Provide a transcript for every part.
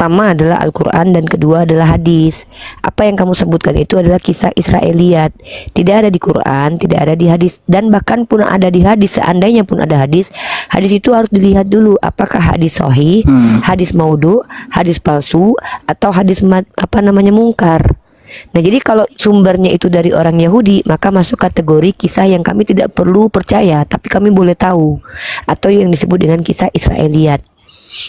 pertama adalah Al-Quran dan kedua adalah hadis. Apa yang kamu sebutkan itu adalah kisah Israeliat. Tidak ada di Quran, tidak ada di hadis, dan bahkan pun ada di hadis. Seandainya pun ada hadis, hadis itu harus dilihat dulu apakah hadis sahih, hadis maudhu, hadis palsu, atau hadis mungkar. Nah, jadi kalau sumbernya itu dari orang Yahudi, maka masuk kategori kisah yang kami tidak perlu percaya, tapi kami boleh tahu, atau yang disebut dengan kisah Israeliat.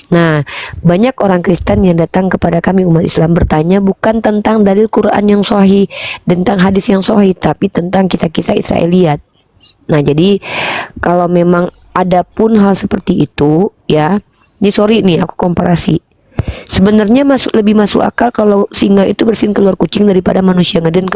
Nah, banyak orang Kristen yang datang kepada kami umat Islam bertanya bukan tentang dalil Quran yang sahih, tentang hadis yang sahih, tapi tentang kisah-kisah Israeliat. Nah, jadi kalau memang ada pun hal seperti itu, ya, ini sorry nih aku komparasi. Sebenarnya lebih masuk akal kalau singa itu bersin keluar kucing daripada manusia ngeden.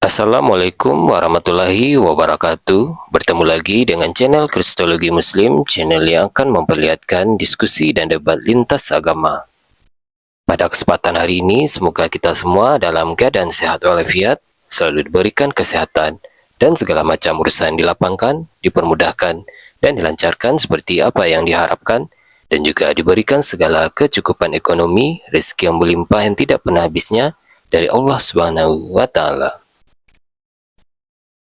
Assalamualaikum warahmatullahi wabarakatuh. Bertemu lagi dengan channel Kristologi Muslim, channel yang akan memperlihatkan diskusi dan debat lintas agama. Pada kesempatan hari ini, semoga kita semua dalam keadaan sehat walafiat, selalu diberikan kesehatan, dan segala macam urusan dilapangkan, dipermudahkan, dan dilancarkan seperti apa yang diharapkan, dan juga diberikan segala kecukupan ekonomi, rezeki yang melimpah yang tidak pernah habisnya dari Allah Subhanahu wa Ta'ala.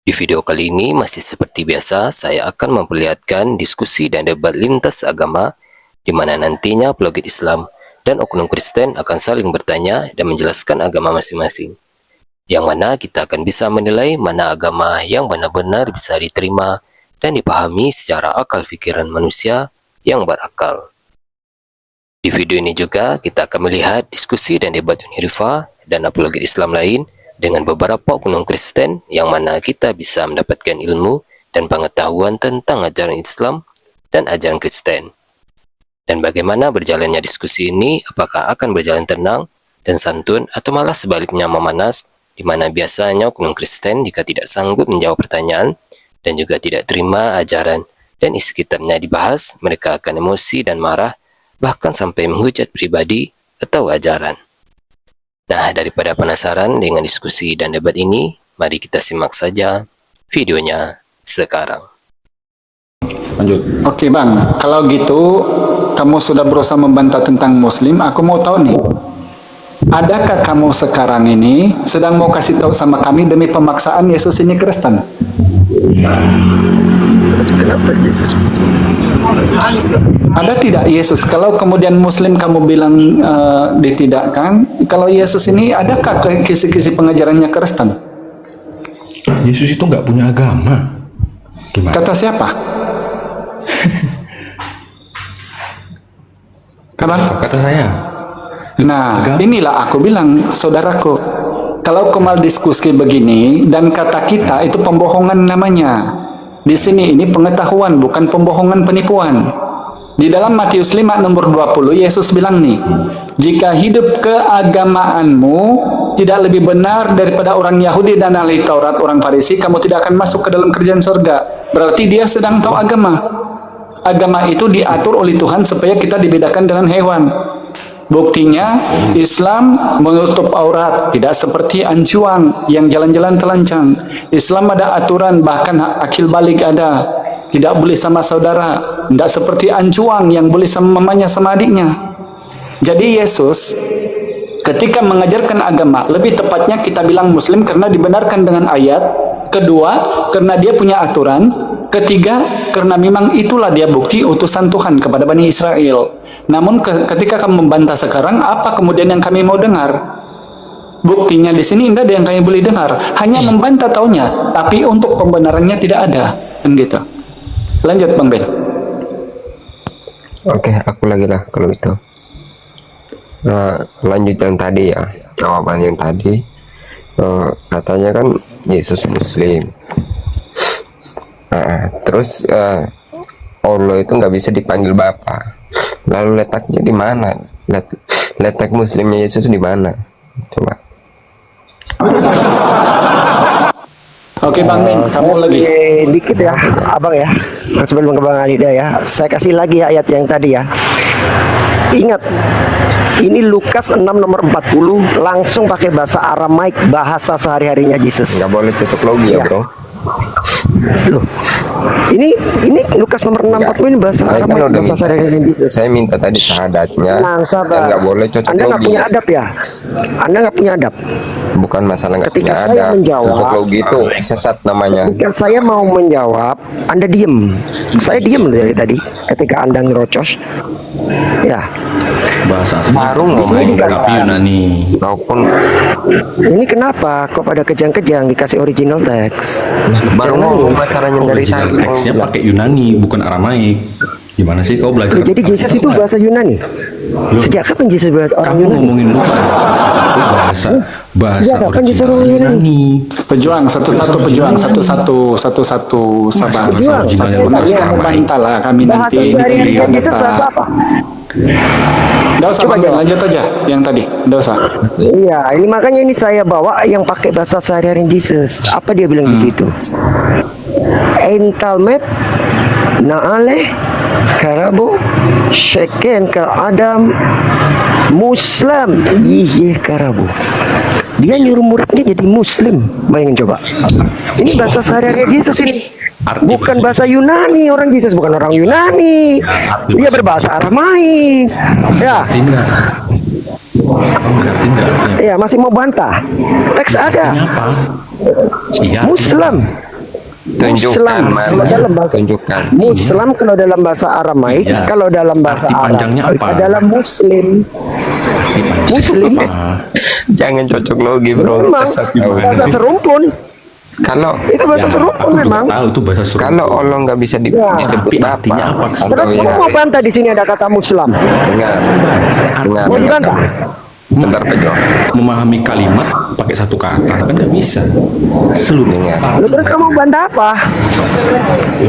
Di video kali ini masih seperti biasa, saya akan memperlihatkan diskusi dan debat lintas agama di mana nantinya apologet Islam dan oknum Kristen akan saling bertanya dan menjelaskan agama masing-masing. Yang mana kita akan bisa menilai mana agama yang benar-benar bisa diterima dan dipahami secara akal pikiran manusia yang berakal. Di video ini juga kita akan melihat diskusi dan debat Unirifa dan apologet Islam lain dengan beberapa oknum Kristen yang mana kita bisa mendapatkan ilmu dan pengetahuan tentang ajaran Islam dan ajaran Kristen. Dan bagaimana berjalannya diskusi ini, apakah akan berjalan tenang dan santun atau malah sebaliknya memanas, di mana biasanya oknum Kristen jika tidak sanggup menjawab pertanyaan dan juga tidak terima ajaran dan isi kitabnya dibahas, mereka akan emosi dan marah, bahkan sampai menghujat pribadi atau ajaran. Nah, daripada penasaran dengan diskusi dan debat ini, mari kita simak saja videonya sekarang. Lanjut. Oke Bang, kalau gitu kamu sudah berusaha membantah tentang Muslim, aku mau tahu nih, adakah kamu sekarang ini sedang mau kasih tahu sama kami demi pemaksaan Yesus ini Kristen? Terus kenapa Yesus? Ada tidak Yesus? Kalau kemudian Muslim kamu bilang ditidakkan, kalau Yesus ini adakah kisi-kisi pengajarannya Kristen? Yesus itu nggak punya agama. Gimana? Kata siapa? Kata saya. Nah, agama. Inilah aku bilang, saudaraku, kalau kemal diskusi begini dan kata kita itu pembohongan namanya. Di sini ini pengetahuan, bukan pembohongan penipuan. Di dalam Matius 5 nomor 20, Yesus bilang nih, jika hidup keagamaanmu tidak lebih benar daripada orang Yahudi dan ahli Taurat, orang Farisi, kamu tidak akan masuk ke dalam kerajaan surga. Berarti dia sedang tahu agama. Agama itu diatur oleh Tuhan supaya kita dibedakan dengan hewan. Buktinya, Islam menutup aurat, tidak seperti anjuang yang jalan-jalan telanjang. Islam ada aturan, bahkan akil balik ada. Tidak boleh sama saudara, tidak seperti anjuang yang boleh sama mamanya sama adiknya. Jadi Yesus ketika mengajarkan agama, lebih tepatnya kita bilang Muslim karena dibenarkan dengan ayat. Kedua, karena dia punya aturan. Ketiga, karena memang itulah dia bukti utusan Tuhan kepada Bani Israel. Namun ketika kamu membantah sekarang, apa kemudian yang kami mau dengar? Buktinya di sini tidak ada yang kami boleh dengar, hanya membantah taunya, tapi untuk pembenarannya tidak ada, kan gitu. Lanjut Bang Ben. Oke, aku lagi lah kalau gitu. Lanjut yang tadi ya, jawaban yang tadi. Katanya kan Yesus Muslim. Terus Allah itu nggak bisa dipanggil Bapa. Lalu letaknya di mana? Letak Muslimnya Yesus di mana? Coba. Oke Bang Ben, kamu lagi. Dikit ya, Abang ya. Sebelum ke Bang Alida ya, saya kasih lagi ya ayat yang tadi ya. Ingat, ini Lukas 6 nomor 40 langsung pakai bahasa Aramaik, bahasa sehari-harinya Yesus. Nggak boleh tutup logi ya, Bro. Loh, ini Lukas nomor 640 ini bahasa Saya kan Aramaik, udah bahasa minta, sehari-harinya Yesus. saya minta tadi syahadatnya. Tenang, sabar. Dan nggak boleh cocok Anda nggak logi. punya adab ya? Anda nggak punya adab. Bukan masalah nggak Ketika punya saya adab. menjawab, Cocok logi itu sesat namanya. Ketika saya mau menjawab, Anda diem. Saya diem dari tadi. Ketika Anda ngerocos, ya. Bahasa asli Baru ngomong tapi Yunani. Walaupun Ini kenapa kok pada kejang-kejang dikasih original teks? baru ngomong masalahnya dari Original tadi. teksnya pakai Yunani bukan Aramaik. Gimana sih kau belajar? Jadi Yesus itu bahasa Yunani. Sejak kapan Yesus bahasa orang Kamu Yunani? ngomongin Lukas itu bahasa Iya, kapan disuruh original Yunani. Pejuang satu-satu, pejuang satu-satu, sabar. Pejuang, Originalnya saya Lukas tanya. Aramaik. Membantah lah kami Bahasa nanti. sehari-harinya Yesus bahasa apa? Nggak usah Bang Ben, lanjut aja yang tadi. Nggak usah. Iya, ini makanya ini saya bawa yang pakai bahasa sehari-hari Yesus. Apa dia bilang di situ? Entalmet naale karabo sheken ke Adam Muslim iya karabo. Dia nyuruh muridnya jadi Muslim. Bayangin coba. Ini bahasa sehari-hari Yesus ini. Bukan bahasa Yunani, orang Yesus bukan orang Yunani. Dia berbahasa Aramaik. Ya, Ngerti nggak? Ngerti nggak artinya? ya masih mau bantah. Teks ada. Artinya apa? Iya. Muslim. Tunjukkan Muslim. Kalau dalam mana? bahasa Tunjukkan. Muslim kalau dalam bahasa Aramaik, Iya. kalau dalam bahasa Arti panjangnya Arab apa? adalah Muslim. Arti panjang Muslim. apa? Jangan cocok logi, Bro. Memang Sesat bahasa kau. serumpun. Kalau Itu bahasa Ya, serumpun aku juga memang. tahu itu bahasa serumpun. kalau Allah nggak bisa Ya. disebut Tapi Bapa artinya apa? atau Terus kamu mau ya, bantah di sini ada kata Muslim. dengar, dengar, Mau dibantah? bentar Pejo, Memahami kalimat pakai satu kata kan nggak bisa. Seluruh dengar. Lalu terus kamu bantah apa?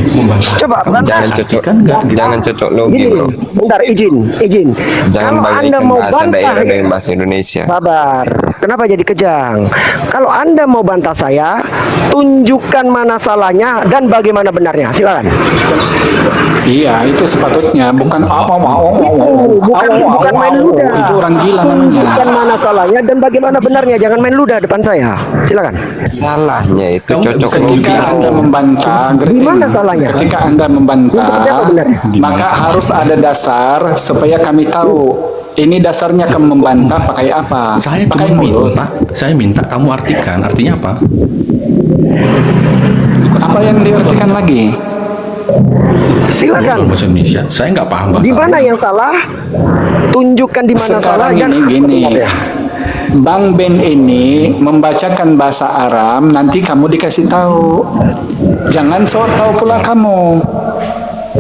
membantah. Coba bantah. Jangan cocok, Kan nggak gitu. jangan cocok logi, Gini, Bro. bentar izin. Jangan Kalau Anda bagaikan mau bahasa bantah, daerah dengan bahasa Indonesia. sabar. Kenapa jadi kejang? Kalau Anda mau bantah saya, tunjukkan mana salahnya dan bagaimana benarnya. Silakan. Iya, itu sepatutnya. Bukan Bukan main ludah. Itu orang gila namanya. Tunjukkan mana salahnya dan bagaimana benarnya. Jangan main ludah depan saya. Silakan. Salahnya itu Kamu cocok bisa logi. Ketika Anda membantah, Di mana salahnya? ketika Anda membantah, Seperti apa benarnya? maka harus ada dasar supaya kami tahu ini dasarnya kamu membantah pakai apa? Saya Pakai cuma mulut. minta kamu artikan artinya apa? Apa yang diartikan lagi? Silakan. Dalam bahasa Indonesia, saya nggak paham bahasa Di mana Arab. yang salah? Tunjukkan di mana salah Sekarang dan ini gini, benarnya. Bang Ben ini membacakan bahasa Arab, nanti kamu dikasih tahu. Jangan sok tahu pula kamu.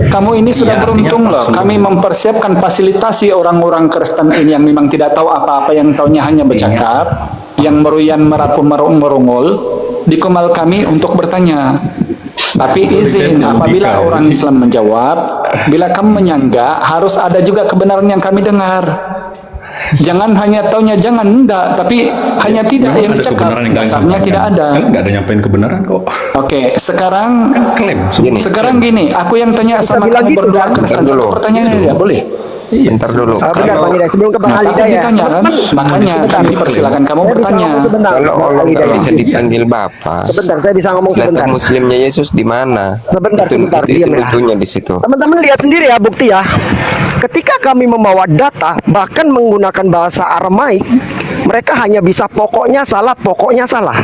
Kamu ini sudah Iya, beruntung artinya loh. apa? Kami mempersiapkan fasilitasi orang-orang Kristen ini yang memang tidak tahu apa-apa, yang taunya hanya bercakap, yang meruyan merapu merungul, di kumal kami untuk bertanya. Tapi izin, apabila orang Islam menjawab, bila kamu menyanggah, harus ada juga kebenaran yang kami dengar. Jangan hanya taunya jangan enggak, tapi hanya tidak Memang yang ada dicakap. kebenaran yang nggak Dasarnya disampaikan. tidak ada. Kan nggak ada nyampein kebenaran kok. Oke, sekarang Kan klaim semua. sekarang gini, aku yang tanya sama bilang kamu gitu, berdua kan? Kristen, satu Dulu. pertanyaan aja, boleh? Bentar dulu. Bentar Bang Hidayat, sebelum ke Bang Nah, Ali takut Hidayat. ditanya kan? Makanya kami persilakan kamu Saya bisa bertanya. ngomong sebentar. Kalau Bang Allah Ali nggak Hidayat. bisa dipanggil Bapa, Sebentar, saya bisa ngomong letak sebentar. muslimnya Yesus di mana? Sebentar, Itu diam ya. lucunya di situ. Teman-teman lihat sendiri ya bukti ya. Ketika kami membawa data, bahkan menggunakan bahasa Aramaik, mereka hanya bisa pokoknya salah, pokoknya salah.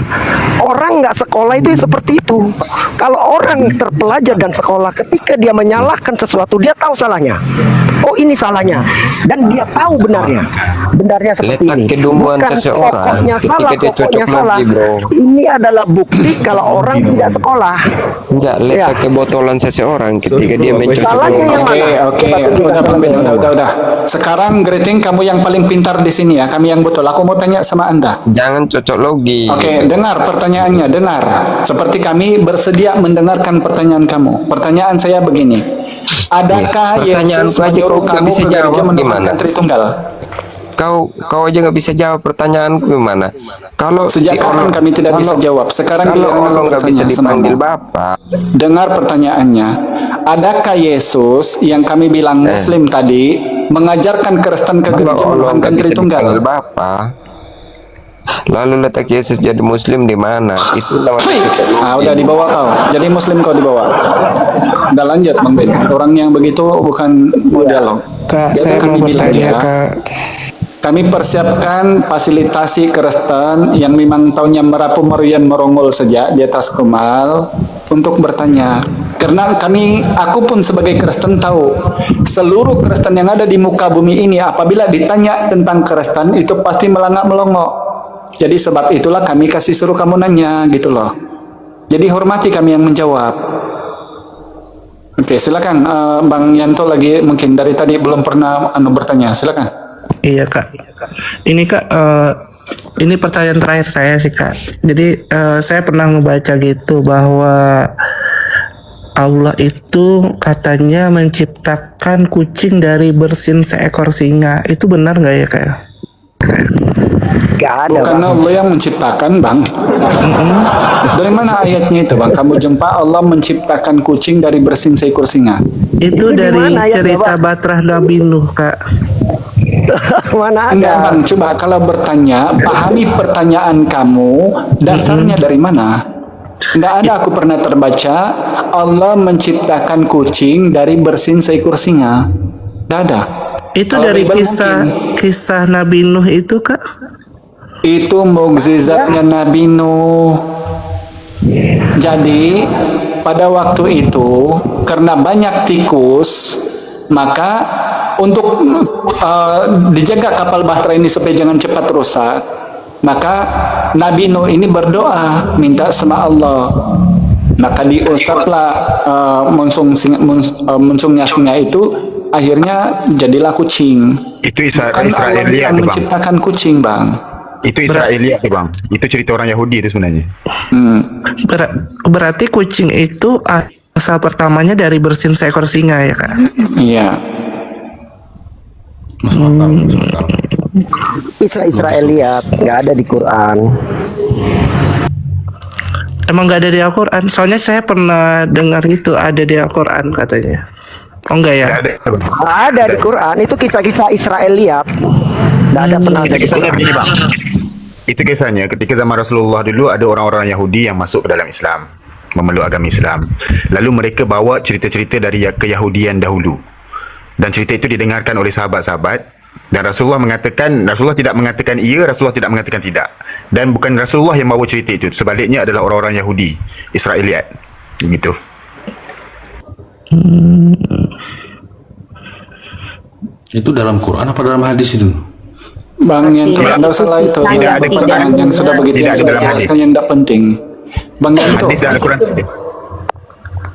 Orang nggak sekolah itu seperti itu. Kalau orang terpelajar dan sekolah, ketika dia menyalahkan sesuatu, dia tahu salahnya. Oh ini salahnya, dan dia tahu benarnya. Benarnya seperti Letak ini. kedunguan Bukan seseorang pokoknya ketika salah, dia pokoknya cocok salah. logi, bro. Ini adalah bukti kalau orang tidak sekolah. Enggak, letak Ya. kebotolan seseorang ketika dia mencocok Salahnya yang Oke, mana? oke, Coba tunjukkan udah Bang Ben, salahnya. udah. Sekarang Greting, kamu yang paling pintar di sini ya, kami yang betul. Aku mau tanya sama Anda. Jangan cocok logi. Oke, dengar pertanyaannya, dengar. Seperti kami bersedia mendengarkan pertanyaan kamu. Pertanyaan saya begini. Adakah Iya, Yesus pertanyaanku aja menyuruh kau nggak kamu bisa ke gereja jawab menuhankan gimana? Tritunggal? Kau aja nggak bisa jawab pertanyaanku gimana? Kalau Sejak kapan kami tidak bisa jawab? Sekarang kalau giliran aku Allah nggak bisa bertanya sama dipanggil kamu. Bapa, Dengar pertanyaannya. Adakah Yesus yang kami bilang Muslim tadi mengajarkan Kristen ke kalau gereja Allah menuhankan nggak bisa dipanggil Tritunggal? Bapa, lalu letak Yesus jadi Muslim di mana? Itu namanya Hei! cocok logi. Ah, udah dibawa kau. Jadi Muslim kau dibawa. Udah lanjut Bang Ben. Orang yang begitu bukan mau dialog. Kak, saya Kami mau bilang bertanya ya, Kak. Kami persiapkan fasilitasi Kristen yang memang tahunnya merapu merian merongol saja di atas Kumal untuk bertanya. Karena aku pun sebagai Kristen tahu seluruh Kristen yang ada di muka bumi ini apabila ditanya tentang Kristen itu pasti melangak melongo. Jadi sebab itulah kami kasih suruh kamu nanya gitu loh. Jadi hormati kami yang menjawab. Oke, silakan Bang Yanto lagi mungkin dari tadi belum pernah bertanya. Silakan. Iya Kak. Ini Kak, ini pertanyaan terakhir saya sih Kak. Jadi saya pernah membaca gitu bahwa Allah itu katanya menciptakan kucing dari bersin seekor singa. Itu benar nggak ya Kak? Gak ada. Bukan Bang. Allah yang menciptakan, Bang. Dari mana ayatnya itu, Bang? Kamu jumpa Allah menciptakan kucing dari bersin seekor singa. Itu Itu di dari mana ya, cerita Bapak? Batrah Nabi Nuh Kak. Mana Enggak, ada? Bang. Coba kalau bertanya, pahami pertanyaan kamu, dasarnya dari mana? Enggak ada aku pernah terbaca Allah menciptakan kucing dari bersin seekor singa. Enggak ada. Itu Kalau dari Bible kisah Nabi Nuh itu Kak. Itu mukjizatnya Nabi Nuh. Jadi pada waktu itu karena banyak tikus, maka untuk dijaga kapal bahtera ini supaya jangan cepat rusak, maka Nabi Nuh ini berdoa minta sama Allah. Maka diusaplah muncungnya singa itu, akhirnya jadilah kucing. Itu Bukan Allah Israeliat yang tuh bang. menciptakan kucing, Bang. Itu Israeliat tuh bang. Itu cerita orang Yahudi itu sebenarnya. Berarti kucing itu asal pertamanya dari bersin seekor singa ya Kak. Iya. Masuk akal, masuk akal. Israeliat nggak ada di Quran. Emang nggak ada di Al-Quran? Soalnya saya pernah dengar itu ada di Al-Quran katanya. Oh enggak ya? Nggak ada. Bang. Nggak ada di Quran. Itu kisah-kisah Israeliat. Nggak ada pernah ada Itu di kisahnya Quran. begini bang. Itu kisahnya ketika zaman Rasulullah dulu ada orang-orang Yahudi yang masuk ke dalam Islam, memeluk agama Islam. Lalu mereka bawa cerita-cerita dari keyahudian dahulu. Dan cerita itu didengarkan oleh sahabat-sahabat. Dan Rasulullah tidak mengatakan iya, Rasulullah tidak mengatakan tidak. Dan bukan Rasulullah yang bawa cerita itu. Sebaliknya adalah orang-orang Yahudi, Israeliat. Begitu. Itu dalam Quran apa dalam hadis itu? Bang Yanto, Tidak. Anda salah itu. Tidak ada Pertanyaan yang sudah begitu Tidak yang ada sudah dalam hadis. jelaskan yang tidak penting. Bang Yanto, Hadis dalam Al-Quran.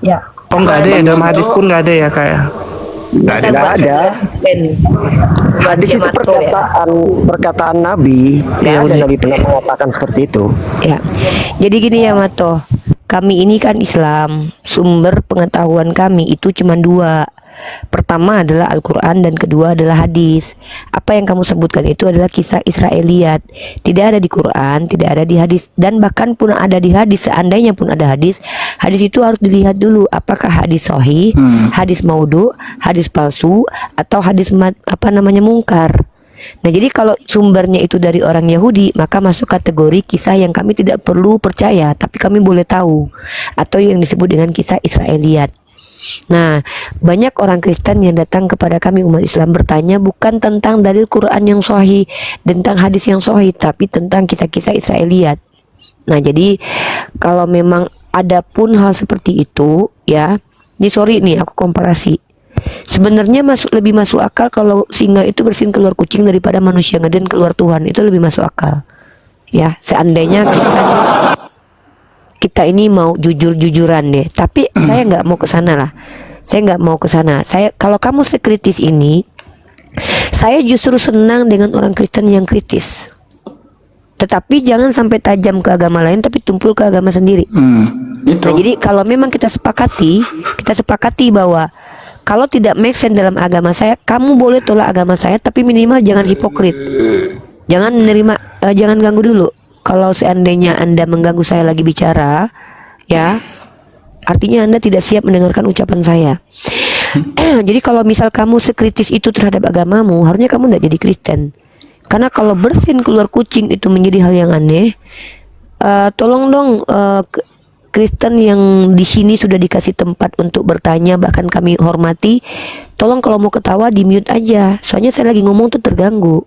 Ya. Oh nggak ada ya, dalam hadis pun nggak ada ya Kak ya? Tidak ada. Nggak ada. Ben. Hadis itu perkataan Nabi. Nggak Ya, ada udah. Nabi pernah mengatakan seperti itu. Ya. Jadi gini ya Mato. Kami ini kan Islam. Sumber pengetahuan kami itu cuma dua. Pertama adalah Al-Quran dan kedua adalah hadis. Apa yang kamu sebutkan itu adalah kisah Israeliat. Tidak ada di Quran, tidak ada di hadis, dan bahkan pun ada di hadis. Seandainya pun ada hadis, hadis itu harus dilihat dulu apakah hadis sahih, hadis maudhu, hadis palsu, atau hadis mungkar. Nah, jadi kalau sumbernya itu dari orang Yahudi, maka masuk kategori kisah yang kami tidak perlu percaya, tapi kami boleh tahu, atau yang disebut dengan kisah Israeliat. Nah, banyak orang Kristen yang datang kepada kami umat Islam bertanya bukan tentang dalil Quran yang sahih, tentang hadis yang sahih, tapi tentang kisah-kisah Israeliat. Nah, jadi kalau memang ada pun hal seperti itu, ya, sorry nih aku komparasi. Sebenarnya lebih masuk akal kalau singa itu bersin keluar kucing daripada manusia ngeden keluar Tuhan, itu lebih masuk akal. Ya, seandainya kita ini mau jujur-jujuran deh. Tapi saya nggak mau ke sana lah. Saya nggak mau ke sana. Kalau kamu sekritis ini, saya justru senang dengan orang Kristen yang kritis. Tetapi jangan sampai tajam ke agama lain, tapi tumpul ke agama sendiri. Itu. Nah, jadi kalau memang kita sepakati bahwa kalau tidak make sense dalam agama saya, kamu boleh tolak agama saya, tapi minimal jangan hipokrit. Jangan jangan ganggu dulu. Kalau seandainya Anda mengganggu saya lagi bicara, ya, artinya Anda tidak siap mendengarkan ucapan saya. Jadi kalau misal kamu sekritis itu terhadap agamamu, harusnya kamu tidak jadi Kristen. Karena kalau bersin keluar kucing itu menjadi hal yang aneh. Tolong dong, Kristen yang di sini sudah dikasih tempat untuk bertanya, bahkan kami hormati, tolong kalau mau ketawa di mute aja. Soalnya saya lagi ngomong tuh terganggu,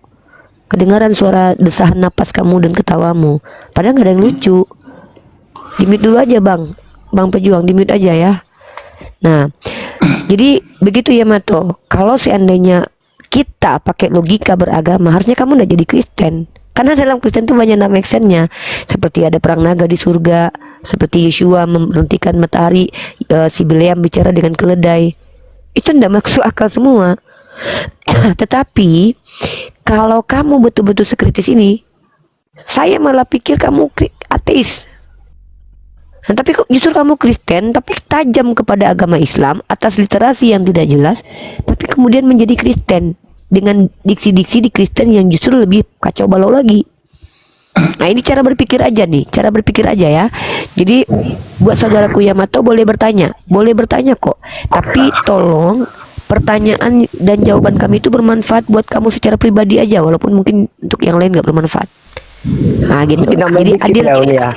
kedengaran suara desahan napas kamu dan ketawamu. Padahal nggak ada yang lucu. Di mute dulu aja bang pejuang, di mute aja ya. Nah, jadi begitu ya Mato. Kalau seandainya kita pakai logika beragama, harusnya kamu udah jadi Kristen. Karena dalam Kristen itu banyak nama aksennya, seperti ada perang naga di surga, seperti Yeshua memberhentikan matahari, si Bileam bicara dengan keledai. Itu tidak masuk akal semua. Tetapi kalau kamu betul-betul sekritis ini, saya malah pikir kamu ateis. Nah, tapi justru kamu Kristen, tapi tajam kepada agama Islam atas literasi yang tidak jelas, tapi kemudian menjadi Kristen dengan diksi-diksi di Kristen yang justru lebih kacau balau lagi. Nah, ini cara berpikir aja ya. Jadi buat saudaraku Yamato boleh bertanya kok. Tapi tolong pertanyaan dan jawaban kami itu bermanfaat buat kamu secara pribadi aja, walaupun mungkin untuk yang lain nggak bermanfaat. Nah gitu. Jadi adil ya.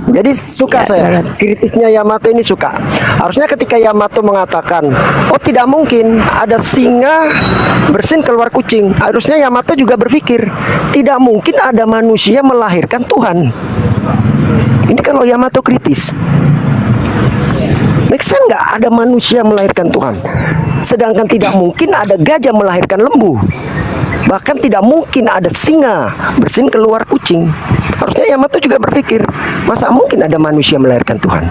Jadi suka Ya, saya silakan. kritisnya Yamato ini suka. Harusnya ketika Yamato mengatakan, oh tidak mungkin ada singa bersin keluar kucing, harusnya Yamato juga berpikir tidak mungkin ada manusia melahirkan Tuhan. Ini kalau Yamato kritis. Make sense nggak ada manusia melahirkan Tuhan? Sedangkan tidak mungkin ada gajah melahirkan lembu. Bahkan tidak mungkin ada singa bersin keluar kucing. Harusnya Yamato juga berpikir, masa mungkin ada manusia melahirkan Tuhan?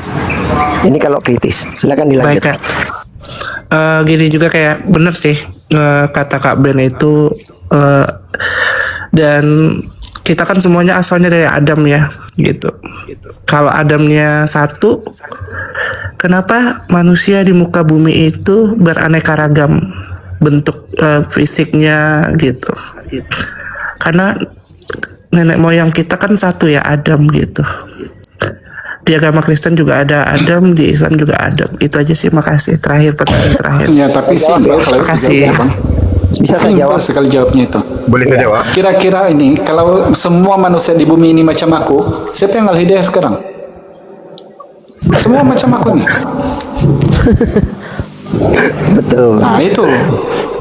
Ini kalau kritis. Silakan dilanjut. Baik Kak. Gini juga kayak bener sih kata Kak Ben itu, dan kita kan semuanya asalnya dari Adam ya gitu. Kalau Adamnya satu, kenapa manusia di muka bumi itu beraneka ragam bentuk fisiknya gitu? Karena nenek moyang kita kan satu ya, Adam gitu. Di agama Kristen juga ada Adam, di Islam juga Adam. Itu aja sih, makasih. Pertanyaan terakhir. Ya, tapi simpel kalau itu Makasih. jawabnya, Bang. Bisa saya Simpel jawab? sekali jawabnya itu. Boleh saya jawab? Kira-kira ini, kalau semua manusia di bumi ini macam aku, siapa yang al-hidayah sekarang? Semua macam aku nih. Betul. Nah itu.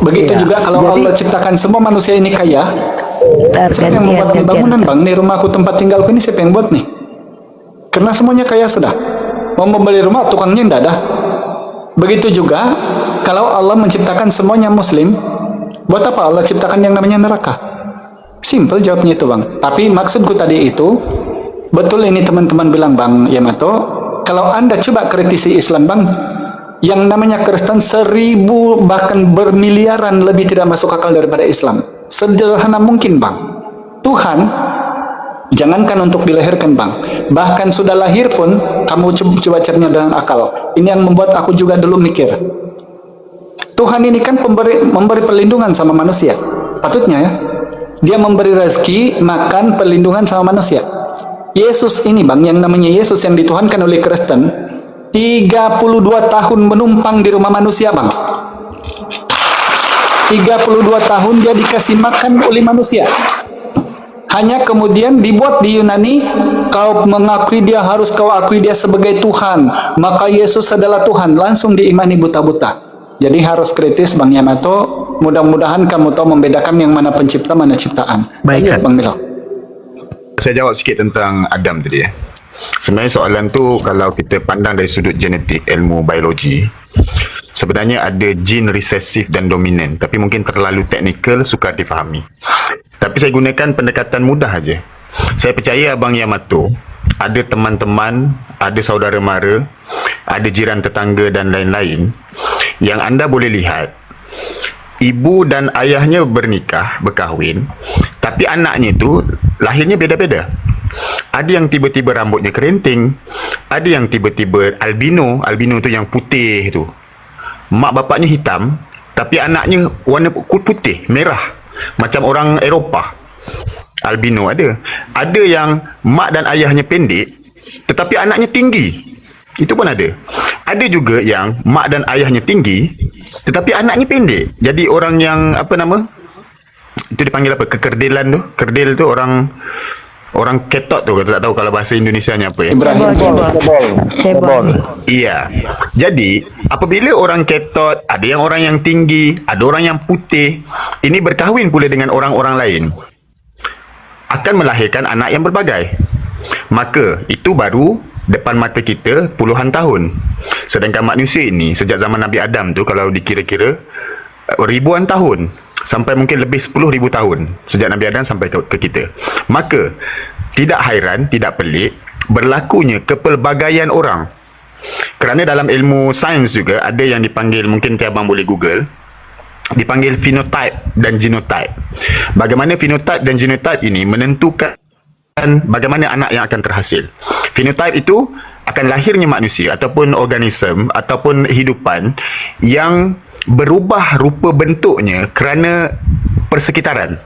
Begitu Iya. juga kalau Jadi- Allah ciptakan semua manusia ini kaya, siapa yang membuat nih bangunan, Bang? Nih rumahku tempat tinggalku ini siapa yang buat nih? Karena semuanya kaya sudah. Mau membeli rumah, tukangnya tidak ada. Begitu juga kalau Allah menciptakan semuanya muslim, buat apa Allah ciptakan yang namanya neraka? Simple jawabnya itu, Bang. Tapi maksudku tadi itu, betul ini teman-teman bilang, Bang Yamato, kalau Anda coba kritisi Islam, Bang, yang namanya Kristen 1000 bahkan bermiliaran lebih tidak masuk akal daripada Islam. Sederhana mungkin, Bang. Tuhan, jangankan untuk dilahirkan, Bang, bahkan sudah lahir pun kamu coba cernya dengan akal. Ini yang membuat aku juga dulu mikir, Tuhan ini kan memberi perlindungan sama manusia. Patutnya ya. Dia memberi rezeki, makan, perlindungan sama manusia. Yesus ini bang, yang namanya Yesus yang dituhankan oleh Kristen, 32 tahun menumpang di rumah manusia bang. 32 tahun dia dikasih makan oleh manusia. Hanya kemudian dibuat di Yunani, kau mengakui dia, harus kau akui dia sebagai Tuhan, maka Yesus adalah Tuhan, langsung diimani buta-buta. Jadi harus kritis Bang Yamato. Mudah-mudahan kamu tahu membedakan yang mana pencipta, mana ciptaan. Baik, Bang Milo. Saya jawab sikit tentang Adam tadi ya. Sebenarnya soalan tu kalau kita pandang dari sudut genetik, ilmu biologi, sebenarnya ada jin resesif dan dominan, tapi mungkin terlalu teknikal, sukar difahami. Tapi saya gunakan pendekatan mudah aja. Saya percaya Abang Yamato ada teman-teman, ada saudara mara, ada jiran tetangga dan lain-lain yang anda boleh lihat ibu dan ayahnya bernikah, berkahwin, tapi anaknya itu lahirnya beda-beda. Ada yang tiba-tiba rambutnya kerinting, ada yang tiba-tiba albino. Albino tu yang putih tu. Mak bapaknya hitam, tapi anaknya warna putih, merah. Macam orang Eropah. Albino ada. Ada yang mak dan ayahnya pendek, tetapi anaknya tinggi. Itu pun ada. Ada juga yang mak dan ayahnya tinggi, tetapi anaknya pendek. Jadi orang yang, apa nama? Itu dipanggil apa? Kekerdilan tu. Kerdil tu orang ketot tu. Tak tahu kalau bahasa Indonesianya apa ya. Cebol. Iya. Jadi, apabila orang ketot, ada yang orang yang tinggi, ada orang yang putih, ini berkahwin pula dengan orang-orang lain, akan melahirkan anak yang berbagai. Maka, itu baru depan mata kita puluhan tahun. Sedangkan manusia ini, sejak zaman Nabi Adam tu, kalau dikira-kira, ribuan tahun. Sampai mungkin lebih 10,000 tahun sejak Nabi Adam sampai ke kita. Maka tidak hairan, tidak pelik berlakunya kepelbagaian orang. Kerana dalam ilmu sains juga ada yang dipanggil, mungkin abang boleh Google, dipanggil phenotype dan genotype. Bagaimana phenotype dan genotype ini menentukan bagaimana anak yang akan terhasil. Phenotype itu akan lahirnya manusia ataupun organisme ataupun hidupan yang berubah rupa bentuknya kerana persekitaran.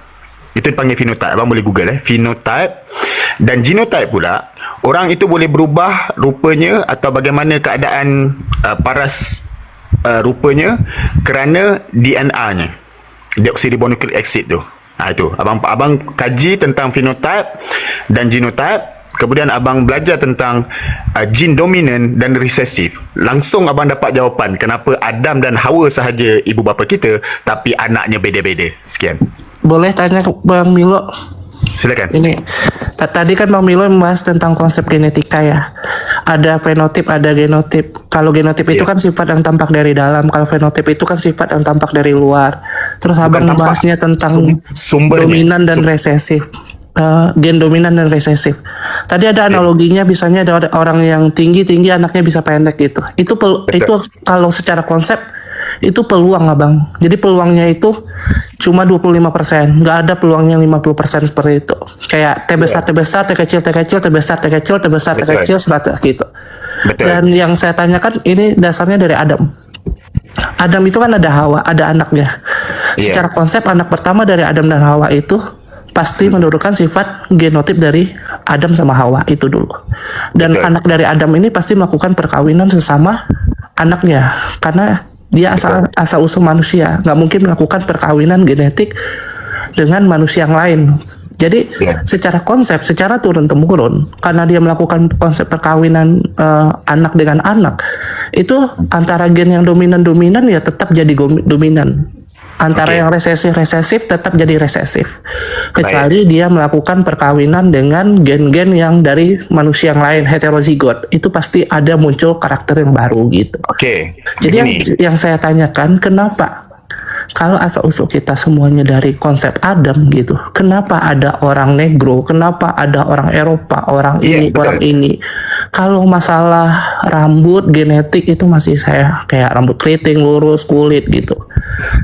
Itu dipanggil phenotype. Abang boleh Google phenotype. Dan genotype pula, orang itu boleh berubah rupanya atau bagaimana keadaan paras rupanya kerana DNA-nya, deoksiribonukleik acid tu. Itu abang kaji tentang phenotype dan genotype. Kemudian abang belajar tentang jin dominan dan resesif. Langsung abang dapat jawapan kenapa Adam dan Hawa sahaja ibu bapa kita, tapi anaknya beda-beda. Sekian. Boleh tanya ke Bang Milo? Silakan. Ini tadi kan Bang Milo membahas tentang konsep genetika ya. Ada fenotip, ada genotip. Kalau genotip itu kan sifat yang tampak dari dalam. Kalau fenotip itu kan sifat yang tampak dari luar. Terus abang membahasnya tentang dominan dan resesif. Gen dominan dan resesif. Tadi ada analoginya, misalnya ada orang yang tinggi anaknya bisa pendek gitu. Itu kalau secara konsep itu peluang abang. Jadi peluangnya itu cuma 25%. Nggak ada peluangnya 50% seperti itu. Kayak T besar, T besar, T kecil, T kecil, T besar, T kecil, T besar, T kecil, gitu. Betul. Dan yang saya tanyakan ini dasarnya dari Adam. Adam itu kan ada Hawa, ada anaknya. Secara konsep anak pertama dari Adam dan Hawa itu pasti menurunkan sifat genotip dari Adam sama Hawa itu dulu. Dan anak dari Adam ini pasti melakukan perkawinan sesama anaknya. Karena dia asal usul manusia. Nggak mungkin melakukan perkawinan genetik dengan manusia yang lain. Jadi secara konsep, secara turun-temurun, karena dia melakukan konsep perkawinan anak dengan anak, itu antara gen yang dominan-dominan ya tetap jadi dominan. Antara yang resesif tetap jadi resesif. Kecuali dia melakukan perkawinan dengan gen-gen yang dari manusia yang lain, heterozigot. Itu pasti ada muncul karakter yang baru gitu. Jadi yang saya tanyakan, kenapa kalau asal-usul kita semuanya dari konsep Adam gitu, kenapa ada orang negro, kenapa ada orang Eropa, orang ini, orang ini. Kalau masalah rambut, genetik itu masih saya kayak rambut keriting, lurus, kulit gitu.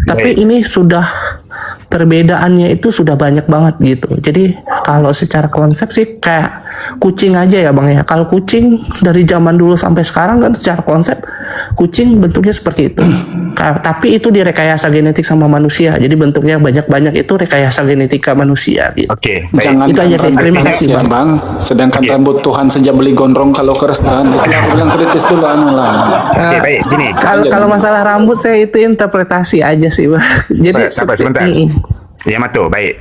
Tapi ini sudah perbedaannya itu sudah banyak banget gitu. Jadi kalau secara konsep sih kayak kucing aja ya Bang ya. Kalau kucing dari zaman dulu sampai sekarang kan secara konsep kucing bentuknya seperti itu. Tapi itu direkayasa genetik sama manusia. Jadi bentuknya banyak-banyak itu rekayasa genetika manusia gitu. Okey, baik. Jangan Itu aja sih. Terima kasih, ya Bang. bang. Sedangkan Okey. rambut Tuhan saja beli gondrong kalau keresahan. Itu aku bilang kritis dulu anu lah. Okey, baik. Gini. Kalau masalah rambut saya itu interpretasi aja sih, Bang. Jadi Sabar sebentar. Yamato, baik.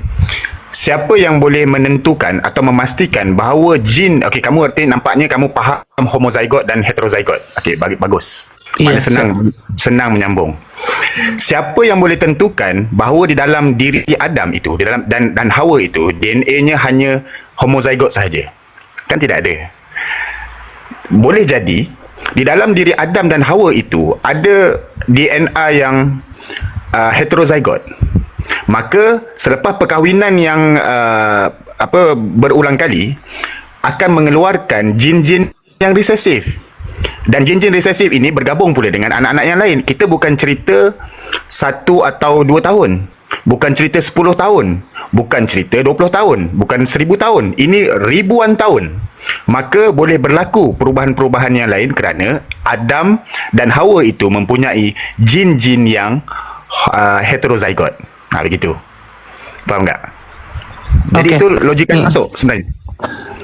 Siapa yang boleh menentukan atau memastikan bahawa jin, okey, kamu erti nampaknya kamu faham homozygot dan heterozygot. Okey, bagus. Mana Iya, senang menyambung. Siapa yang boleh tentukan bahawa di dalam diri Adam itu, di dalam dan Hawa itu DNA-nya hanya homozygot sahaja? Kan tidak ada. Boleh jadi di dalam diri Adam dan Hawa itu ada DNA yang heterozygot. Maka selepas perkahwinan yang berulang kali akan mengeluarkan jin-jin yang resesif. Dan jin-jin resesif ini bergabung pula dengan anak-anak yang lain. Kita bukan cerita 1 atau 2 tahun. Bukan cerita 10 tahun. Bukan cerita 20 tahun. Bukan 1000 tahun. Ini ribuan tahun. Maka boleh berlaku perubahan-perubahan yang lain kerana Adam dan Hawa itu mempunyai jin-jin yang heterozygot. Begitu. Faham tak? Jadi Okey. itu logika yang masuk sebenarnya.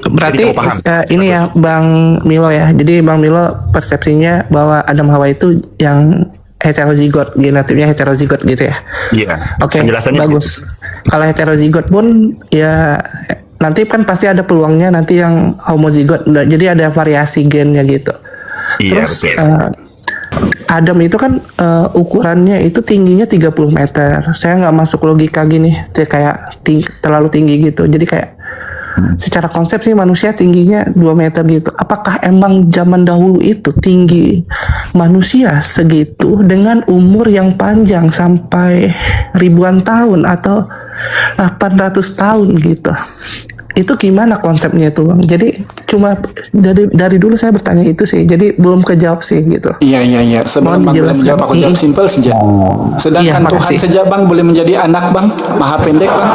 Berarti Jadi kamu paham. ini ya Bang Milo ya. Jadi Bang Milo persepsinya bahwa Adam Hawa itu yang heterozigot, genotifnya heterozigot gitu ya. Iya. Oke, Penjelasannya bagus. Kalau heterozigot pun ya nanti kan pasti ada peluangnya nanti yang homozigot. Jadi ada variasi gennya gitu. Iya, Terus betul. Adam itu kan ukurannya itu tingginya 30 meter. Saya nggak masuk logika gini, kayak terlalu tinggi gitu. Jadi kayak secara konsep sih manusia tingginya 2 meter gitu. Apakah emang zaman dahulu itu tinggi manusia segitu dengan umur yang panjang sampai ribuan tahun atau 800 tahun gitu? Itu gimana konsepnya itu, Bang? Jadi cuma dari dulu saya bertanya itu sih. Jadi belum kejawab sih gitu. Iya. Sebelum Mohon bang boleh dijelaskan. menjawab, aku jawab simpel saja. Sedangkan Iya, Tuhan makasih. saja bang boleh menjadi anak bang, maha pendek bang.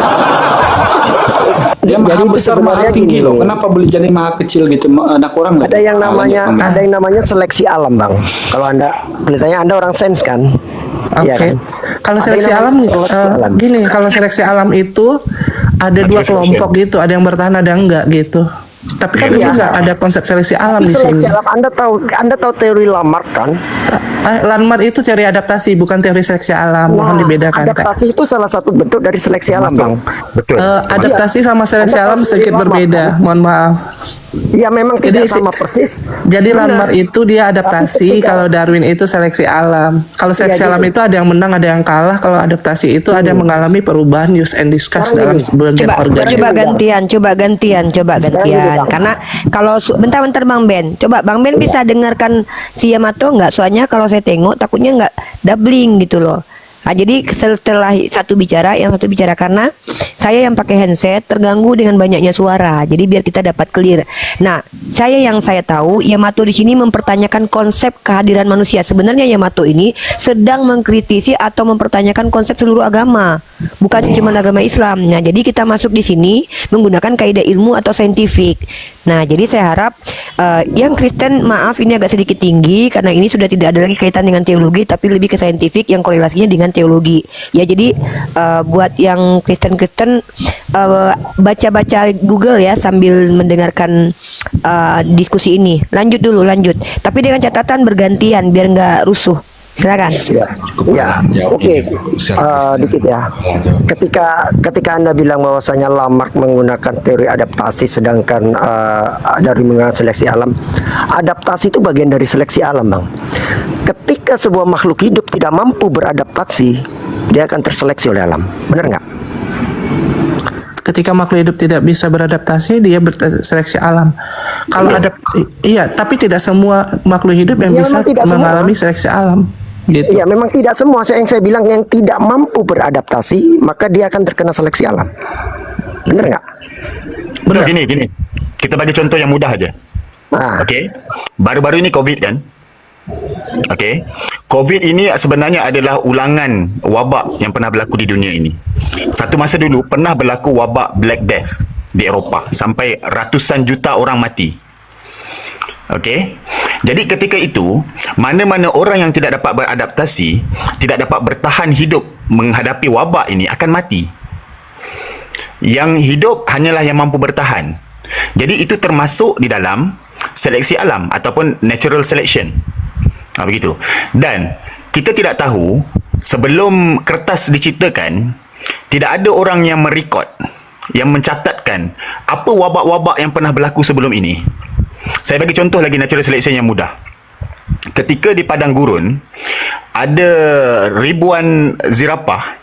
Dia maha Jadi itu besar, maha sebenarnya tinggi gini. loh. Kenapa boleh jadi maha kecil gitu, anak orang lah. Ada yang namanya seleksi alam, Bang. Kalau Anda kelihatannya Anda orang sains kan? Oke. Iya kan? Kalau Ada seleksi yang alam, namanya seleksi alam. gini, kalau seleksi alam itu ada dua Selection. kelompok gitu, ada yang bertahan, ada yang enggak gitu. Tapi kan Iya. juga ada konsep seleksi alam di Seleksi sini. alam, Anda tahu teori Lamarck kan? Lamarck itu teori adaptasi, bukan teori seleksi alam. Mohon dibedakan. Kak. Adaptasi itu salah satu bentuk dari seleksi alam, Bang. Betul. Adaptasi sama seleksi Anda alam tahu sedikit teori Lamarck, berbeda. kan? Mohon maaf. Ya memang tidak Jadi, sama persis. Jadi Benar. Lamarck itu dia adaptasi, ketika- kalau Darwin itu seleksi alam. Kalau seleksi Iya, alam gitu. itu ada yang menang, ada yang kalah. Kalau adaptasi itu ada yang mengalami perubahan use and discuss Sekarang dalam gini. sebagian organ. Coba gantian. Sekarang gini, Bang. Karena kalau bentar Bang Ben. Coba Bang Ben bisa dengarkan si Yamato nggak? Soalnya kalau saya tengok takutnya nggak doubling gitu loh. Nah, jadi setelah satu bicara, yang satu bicara karena saya yang pakai handset terganggu dengan banyaknya suara. Jadi biar kita dapat clear. Nah, yang saya tahu Yamato di sini mempertanyakan konsep kehadiran manusia. Sebenarnya Yamato ini sedang mengkritisi atau mempertanyakan konsep seluruh agama, bukan cuma agama Islam. Nah, jadi kita masuk di sini menggunakan kaidah ilmu atau saintifik. Nah, jadi saya harap yang Kristen, maaf ini agak sedikit tinggi karena ini sudah tidak ada lagi kaitan dengan teologi tapi lebih ke saintifik yang korelasinya dengan teologi. Ya, jadi buat yang Kristen baca-baca Google ya sambil mendengarkan diskusi ini. Lanjut. Tapi dengan catatan bergantian biar nggak rusuh. Silakan. Ya, oke. Dikit ya. Ketika Anda bilang bahwasanya Lamarck menggunakan teori adaptasi sedangkan dari menggunakan seleksi alam, adaptasi itu bagian dari seleksi alam, Bang. Ketika sebuah makhluk hidup tidak mampu beradaptasi, dia akan terseleksi oleh alam. Benar nggak? Ketika makhluk hidup tidak bisa beradaptasi, dia berseleksi alam. Kalau iya, tapi tidak semua makhluk hidup yang Ya, bisa memang tidak semua. mengalami seleksi alam. Gitu. Iya, memang tidak semua. Yang saya bilang yang tidak mampu beradaptasi, maka dia akan terkena seleksi alam. Benar nggak? Betul, gini. Kita bagi contoh yang mudah aja. Nah, Okey. Baru-baru ini COVID kan? Okey. COVID ini sebenarnya adalah ulangan wabak yang pernah berlaku di dunia ini. Satu masa dulu pernah berlaku wabak Black Death di Eropah sampai ratusan juta orang mati. Okey. Jadi ketika itu, mana-mana orang yang tidak dapat beradaptasi, tidak dapat bertahan hidup menghadapi wabak ini akan mati. Yang hidup hanyalah yang mampu bertahan. Jadi itu termasuk di dalam seleksi alam ataupun natural selection. Begitu. Dan kita tidak tahu, sebelum kertas diciptakan, tidak ada orang yang merekod, yang mencatatkan apa wabak-wabak yang pernah berlaku sebelum ini. Saya bagi contoh lagi natural selection yang mudah. Ketika di padang gurun ada ribuan zirapah.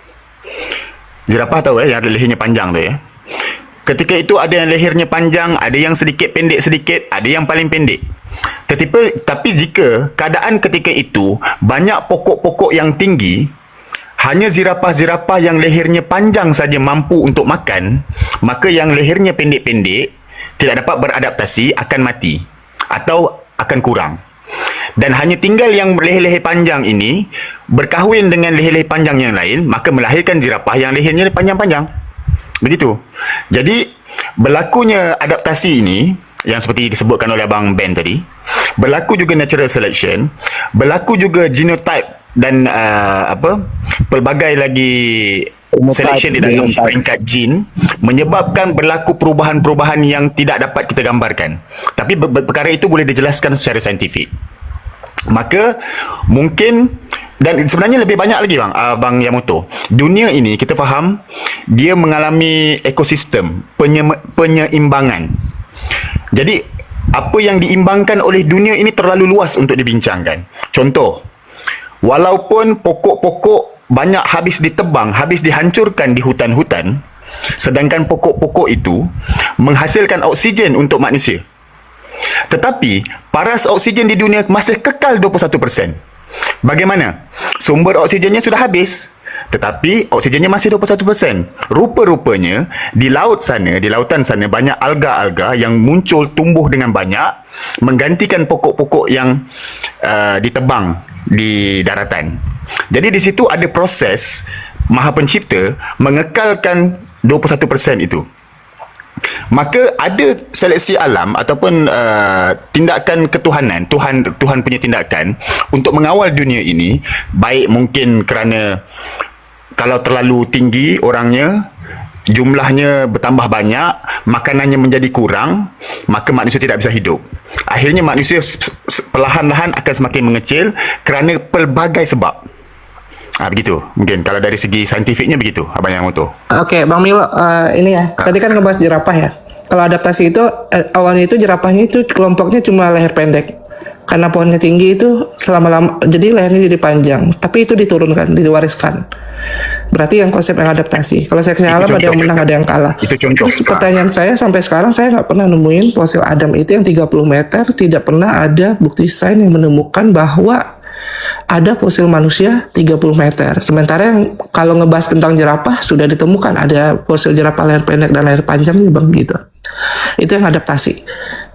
Zirapah tahu yang lehernya panjang tu ya. Ketika itu ada yang lehernya panjang, ada yang sedikit pendek sedikit, ada yang paling pendek. Tapi jika keadaan ketika itu banyak pokok-pokok yang tinggi, hanya zirapah-zirapah yang lehernya panjang saja mampu untuk makan, maka yang lehernya pendek-pendek tidak dapat beradaptasi akan mati atau akan kurang. Dan hanya tinggal yang leher-leher panjang ini berkahwin dengan leher-leher panjang yang lain, maka melahirkan zirapah yang lehernya panjang-panjang. Begitu. Jadi berlakunya adaptasi ini yang seperti disebutkan oleh Abang Ben tadi, berlaku juga natural selection, berlaku juga genotype dan pelbagai lagi selection di dalam peringkat jin, menyebabkan berlaku perubahan-perubahan yang tidak dapat kita gambarkan. Tapi perkara itu boleh dijelaskan secara saintifik. Maka mungkin, dan sebenarnya lebih banyak lagi Bang Yamoto, dunia ini kita faham dia mengalami ekosistem penyeimbangan. Jadi apa yang diimbangkan oleh dunia ini terlalu luas untuk dibincangkan. Contoh, walaupun pokok-pokok banyak habis ditebang, habis dihancurkan di hutan-hutan, sedangkan pokok-pokok itu menghasilkan oksigen untuk manusia. Tetapi paras oksigen di dunia masih kekal 21%. Bagaimana? Sumber oksigennya sudah habis, tetapi oksigennya masih 21%. Rupa-rupanya di lautan sana banyak alga-alga yang muncul tumbuh dengan banyak, menggantikan pokok-pokok yang ditebang di daratan. Jadi di situ ada proses Maha Pencipta mengekalkan 21% itu. Maka ada seleksi alam ataupun tindakan ketuhanan, Tuhan punya tindakan untuk mengawal dunia ini, baik mungkin kerana kalau terlalu tinggi orangnya, jumlahnya bertambah banyak, makanannya menjadi kurang, maka manusia tidak bisa hidup. Akhirnya manusia perlahan-lahan akan semakin mengecil kerana pelbagai sebab. Begitu. Mungkin kalau dari segi saintifiknya begitu, Abang Yamoto. Oke, Bang Milo, ini ya. Tadi kan ngebahas jerapah ya. Kalau adaptasi itu awalnya itu jerapahnya itu kelompoknya cuma leher pendek. Karena pohonnya tinggi itu selama-lama, jadi lehernya jadi panjang. Tapi itu diturunkan, diwariskan. Berarti yang konsep yang adaptasi. Kalau seleksi alam ada yang menang, ada yang kalah. Itu contoh. Terus pertanyaan saya sampai sekarang saya nggak pernah nemuin fosil Adam itu yang 30 meter, tidak pernah ada bukti sains yang menemukan bahwa ada fosil manusia 30 meter. Sementara yang kalau ngebahas tentang jerapah sudah ditemukan ada fosil jerapah leher pendek dan leher panjang nih Bang gitu. Itu yang adaptasi.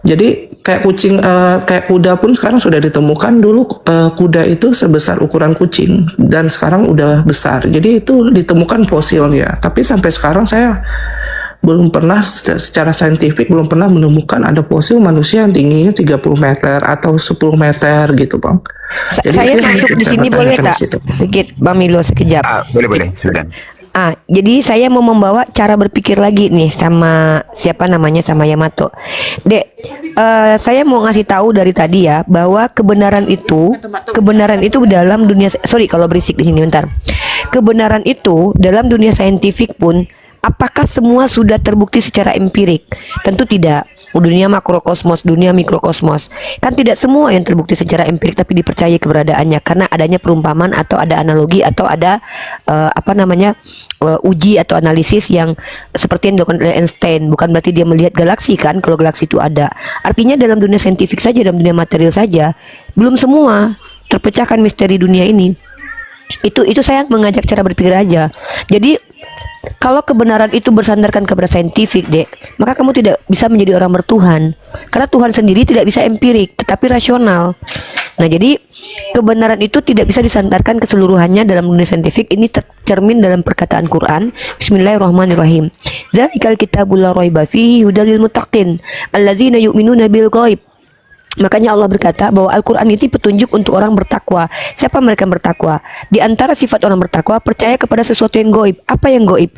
Jadi kayak kucing, kayak kuda pun sekarang sudah ditemukan. Dulu kuda itu sebesar ukuran kucing dan sekarang udah besar. Jadi itu ditemukan fosilnya. Tapi sampai sekarang saya belum pernah secara saintifik belum pernah menemukan ada fosil manusia yang tingginya 30 meter atau 10 meter gitu Bang. Saya masuk di sini boleh tak? Sedikit Bang Milo sekejap. Boleh, silakan. Jadi saya mau membawa cara berpikir lagi nih sama siapa namanya, sama Yamato. Dek, saya mau ngasih tahu dari tadi ya bahwa kebenaran itu dalam dunia, sorry kalau berisik di sini bentar. Kebenaran itu dalam dunia saintifik pun, apakah semua sudah terbukti secara empirik? Tentu tidak. Dunia makrokosmos, dunia mikrokosmos, kan tidak semua yang terbukti secara empirik tapi dipercayai keberadaannya karena adanya perumpamaan atau ada analogi atau ada uji atau analisis yang seperti yang dilakukan oleh Einstein. Bukan berarti dia melihat galaksi kan, kalau galaksi itu ada. Artinya dalam dunia saintifik saja, dalam dunia material saja, belum semua terpecahkan misteri dunia ini. Itu saya mengajak cara berpikir aja. Jadi kalau kebenaran itu bersandarkan kepada saintifik, Dek, maka kamu tidak bisa menjadi orang bertuhan. Karena Tuhan sendiri tidak bisa empirik, tetapi rasional. Nah, jadi kebenaran itu tidak bisa disandarkan keseluruhannya dalam dunia saintifik. Ini tercermin dalam perkataan Quran. Bismillahirrahmanirrahim. Zalikal kitabul la raiba fihi hudal lil muttaqin allazina yu'minuna bil ghaib Makanya Allah berkata bahwa Al-Quran itu petunjuk untuk orang bertakwa. Siapa mereka yang bertakwa? Di antara sifat orang bertakwa, percaya kepada sesuatu yang goib. Apa yang goib?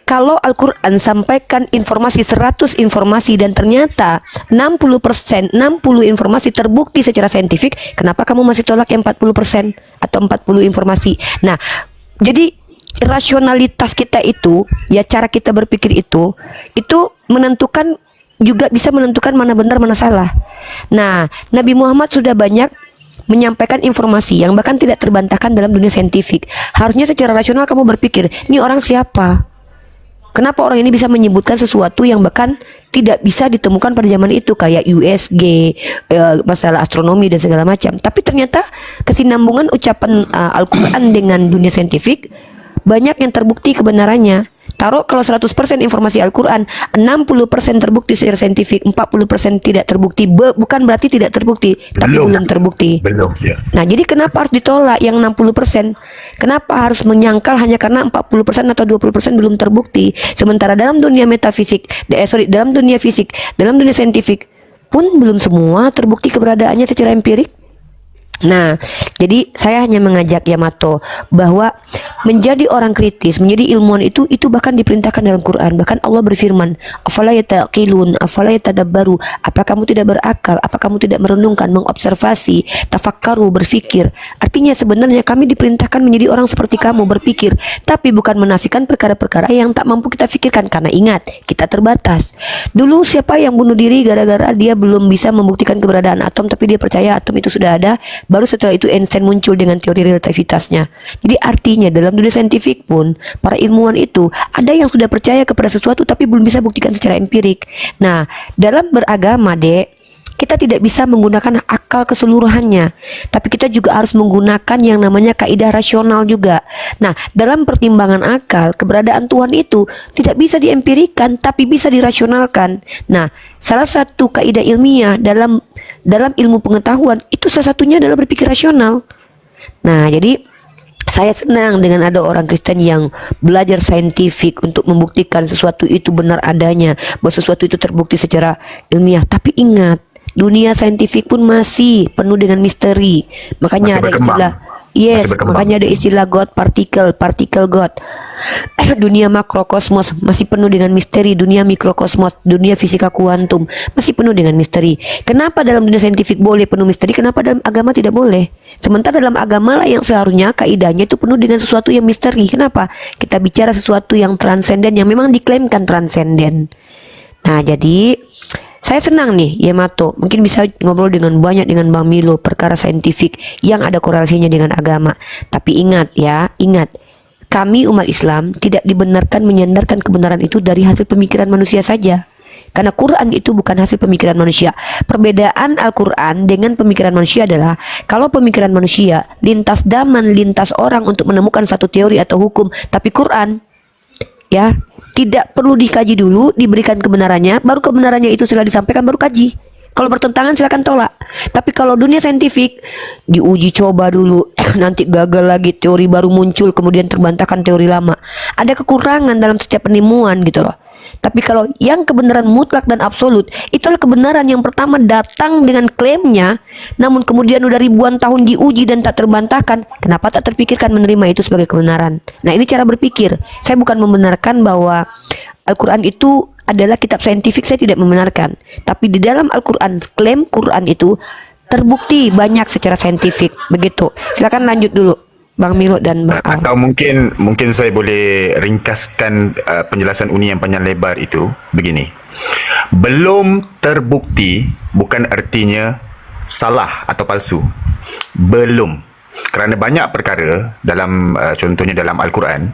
Kalau Al-Quran sampaikan informasi 100 informasi dan ternyata 60% 60 informasi terbukti secara saintifik, kenapa kamu masih tolak yang 40% atau 40 informasi? Nah, jadi rasionalitas kita itu, ya cara kita berpikir itu menentukan, juga bisa menentukan mana benar mana salah. Nah, Nabi Muhammad sudah banyak menyampaikan informasi yang bahkan tidak terbantahkan dalam dunia saintifik. Harusnya secara rasional kamu berpikir, ini orang siapa? Kenapa orang ini bisa menyebutkan sesuatu yang bahkan tidak bisa ditemukan pada zaman itu, kayak USG, masalah astronomi dan segala macam. Tapi ternyata kesinambungan ucapan Al-Quran dengan dunia saintifik banyak yang terbukti kebenarannya. Taruh kalau 100% informasi Al-Quran, 60% terbukti secara saintifik, 40% tidak terbukti. Bukan berarti tidak terbukti, tapi belum terbukti. Belum, ya. Nah, jadi kenapa harus ditolak yang 60%? Kenapa harus menyangkal hanya karena 40% atau 20% belum terbukti? Sementara dalam dunia metafisik, dalam dunia fisik, dalam dunia saintifik pun belum semua terbukti keberadaannya secara empirik. Nah, jadi saya hanya mengajak Yamato bahwa menjadi orang kritis, menjadi ilmuwan itu bahkan diperintahkan dalam Quran. Bahkan Allah berfirman, afala yataqilun, afala yatadabbaru, apa kamu tidak berakal, apa kamu tidak merenungkan, mengobservasi, tafakkaru, berfikir. Artinya sebenarnya kami diperintahkan menjadi orang seperti kamu, berpikir, tapi bukan menafikan perkara-perkara yang tak mampu kita fikirkan, karena ingat, kita terbatas. Dulu siapa yang bunuh diri gara-gara dia belum bisa membuktikan keberadaan atom, tapi dia percaya atom itu sudah ada. Baru setelah itu Einstein muncul dengan teori relativitasnya. Jadi artinya dalam dunia saintifik pun para ilmuwan itu ada yang sudah percaya kepada sesuatu tapi belum bisa buktikan secara empirik. Nah, dalam beragama, Dek, kita tidak bisa menggunakan akal keseluruhannya, tapi kita juga harus menggunakan yang namanya kaidah rasional juga. Nah, dalam pertimbangan akal, keberadaan Tuhan itu tidak bisa diempirikan, tapi bisa dirasionalkan. Nah, salah satu kaidah ilmiah dalam ilmu pengetahuan itu salah satunya adalah berpikir rasional. Nah, jadi saya senang dengan ada orang Kristen yang belajar saintifik untuk membuktikan sesuatu itu benar adanya, bahwa sesuatu itu terbukti secara ilmiah. Tapi ingat, dunia saintifik pun masih penuh dengan misteri. Makanya ada istilah, makanya ada istilah God particle God. Dunia makrokosmos masih penuh dengan misteri. Dunia mikrokosmos, dunia fisika kuantum masih penuh dengan misteri. Kenapa dalam dunia saintifik boleh penuh misteri? Kenapa dalam agama tidak boleh? Sementara dalam agama lah yang seharusnya kaidahnya itu penuh dengan sesuatu yang misteri. Kenapa? Kita bicara sesuatu yang transenden, yang memang diklaimkan transenden. Nah, jadi saya senang nih Yamato, mungkin bisa ngobrol dengan banyak dengan Bang Milo perkara saintifik yang ada korelasinya dengan agama. Tapi ingat ya, kami umat Islam tidak dibenarkan menyandarkan kebenaran itu dari hasil pemikiran manusia saja. Karena Quran itu bukan hasil pemikiran manusia. Perbedaan Al-Quran dengan pemikiran manusia adalah, kalau pemikiran manusia lintas zaman, lintas orang untuk menemukan satu teori atau hukum, tapi Quran ya tidak perlu dikaji dulu, diberikan kebenarannya, baru kebenarannya itu setelah disampaikan baru kaji. Kalau bertentangan silakan tolak. Tapi kalau dunia saintifik diuji coba dulu, nanti gagal lagi, teori baru muncul, kemudian terbantahkan teori lama. Ada kekurangan dalam setiap penemuan gitu loh. Tapi kalau yang kebenaran mutlak dan absolut, itulah kebenaran yang pertama datang dengan klaimnya, namun kemudian udah ribuan tahun diuji dan tak terbantahkan. Kenapa tak terpikirkan menerima itu sebagai kebenaran? Nah, ini cara berpikir. Saya bukan membenarkan bahwa Al-Quran itu adalah kitab saintifik, saya tidak membenarkan. Tapi di dalam Al-Quran, klaim Quran itu terbukti banyak secara saintifik. Begitu. Silakan lanjut dulu, Bang Milo dan Bang Al. Atau mungkin saya boleh ringkaskan penjelasan Uni yang panjang lebar itu begini. Belum terbukti bukan artinya salah atau palsu. Belum. Kerana banyak perkara dalam contohnya dalam Al-Quran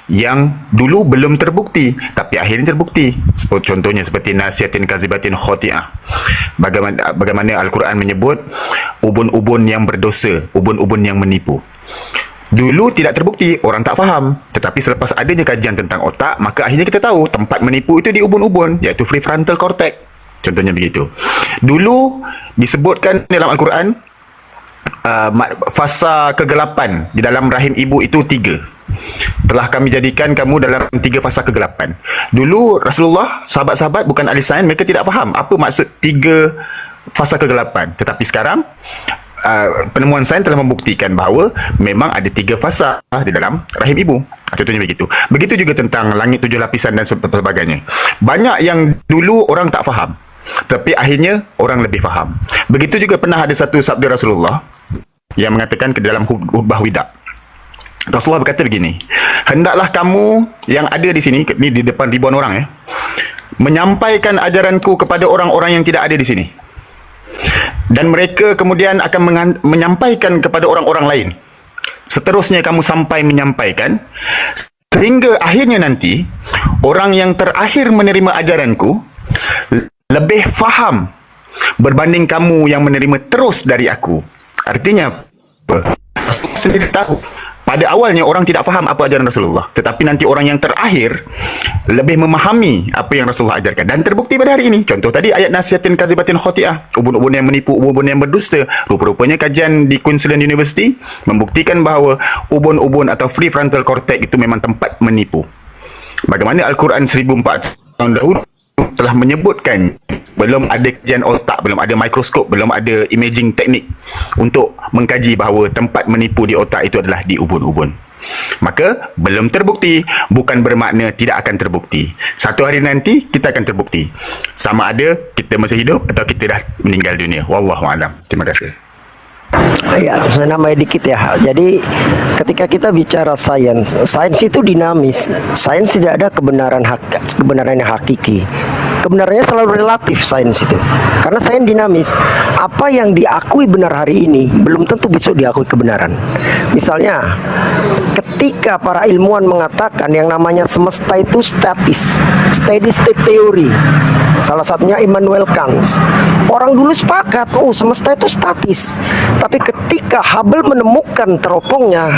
yang dulu belum terbukti tapi akhirnya terbukti. Contohnya seperti nasiatin kazibatin khoti'ah. Bagaimana Al-Quran menyebut ubun-ubun yang berdosa, ubun-ubun yang menipu. Dulu tidak terbukti, orang tak faham. Tetapi selepas adanya kajian tentang otak, maka akhirnya kita tahu tempat menipu itu di ubun-ubun, iaitu prefrontal cortex. Contohnya begitu. Dulu disebutkan dalam Al-Quran, fasa kegelapan di dalam rahim ibu itu 3. Telah kami jadikan kamu dalam 3 fasa kegelapan. Dulu Rasulullah, sahabat-sahabat bukan ahli sains, mereka tidak faham apa maksud 3 fasa kegelapan. Tetapi sekarang penemuan sains telah membuktikan bahawa memang ada 3 fasa di dalam rahim ibu. Contohnya begitu. Begitu juga tentang langit 7 lapisan dan sebagainya. Banyak yang dulu orang tak faham, tapi akhirnya orang lebih faham. Begitu juga pernah ada satu sabda Rasulullah yang mengatakan ke dalam khutbah wida. Rasulullah berkata begini, hendaklah kamu yang ada di sini, ni di depan ribuan orang menyampaikan ajaranku kepada orang-orang yang tidak ada di sini. Dan mereka kemudian akan menyampaikan kepada orang-orang lain. Seterusnya kamu sampai menyampaikan sehingga akhirnya nanti orang yang terakhir menerima ajaranku lebih faham berbanding kamu yang menerima terus dari aku. Artinya apa? Rasulullah sendiri tahu pada awalnya orang tidak faham apa ajaran Rasulullah, tetapi nanti orang yang terakhir lebih memahami apa yang Rasulullah ajarkan, dan terbukti pada hari ini. Contoh tadi ayat nasihatin kazibatin khoti'ah, ubun-ubun yang menipu, ubun-ubun yang berdusta. Rupa-rupanya kajian di Queensland University membuktikan bahawa ubun-ubun atau free frontal cortex itu memang tempat menipu. Bagaimana Al-Quran 1400 tahun dahulu telah menyebutkan, belum ada kajian otak, belum ada mikroskop, belum ada imaging teknik untuk mengkaji bahawa tempat menipu di otak itu adalah di ubun-ubun. Maka belum terbukti bukan bermakna tidak akan terbukti. Satu hari nanti kita akan terbukti, sama ada kita masih hidup atau kita dah meninggal dunia. Wallahu a'lam. Terima kasih. Ya, saya nambah dikit ya. Jadi ketika kita bicara sains, sains itu dinamis. Sains tidak ada kebenaran yang hakiki. Kebenarannya selalu relatif sains itu. Karena sains dinamis. Apa yang diakui benar hari ini belum tentu besok diakui kebenaran. Misalnya, ketika para ilmuwan mengatakan yang namanya semesta itu statis, steady state theory, salah satunya Immanuel Kant, orang dulu sepakat, oh semesta itu statis. Tapi ketika Hubble menemukan teropongnya,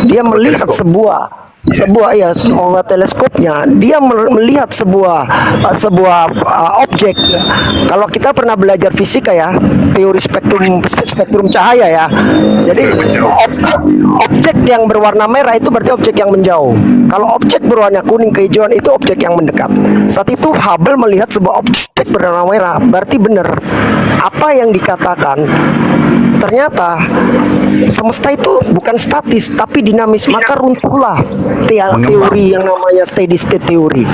dia melihat sebuah teleskopnya, dia melihat sebuah objek. Kalau kita pernah belajar fisika ya, teori spektrum cahaya ya. Jadi objek yang berwarna merah itu berarti objek yang menjauh. Kalau objek berwarna kuning kehijauan itu objek yang mendekat. Saat itu Hubble melihat sebuah objek berwarna merah, berarti benar apa yang dikatakan. Ternyata semesta itu bukan statis tapi dinamis, maka runtuhlah teori yang namanya steady state theory.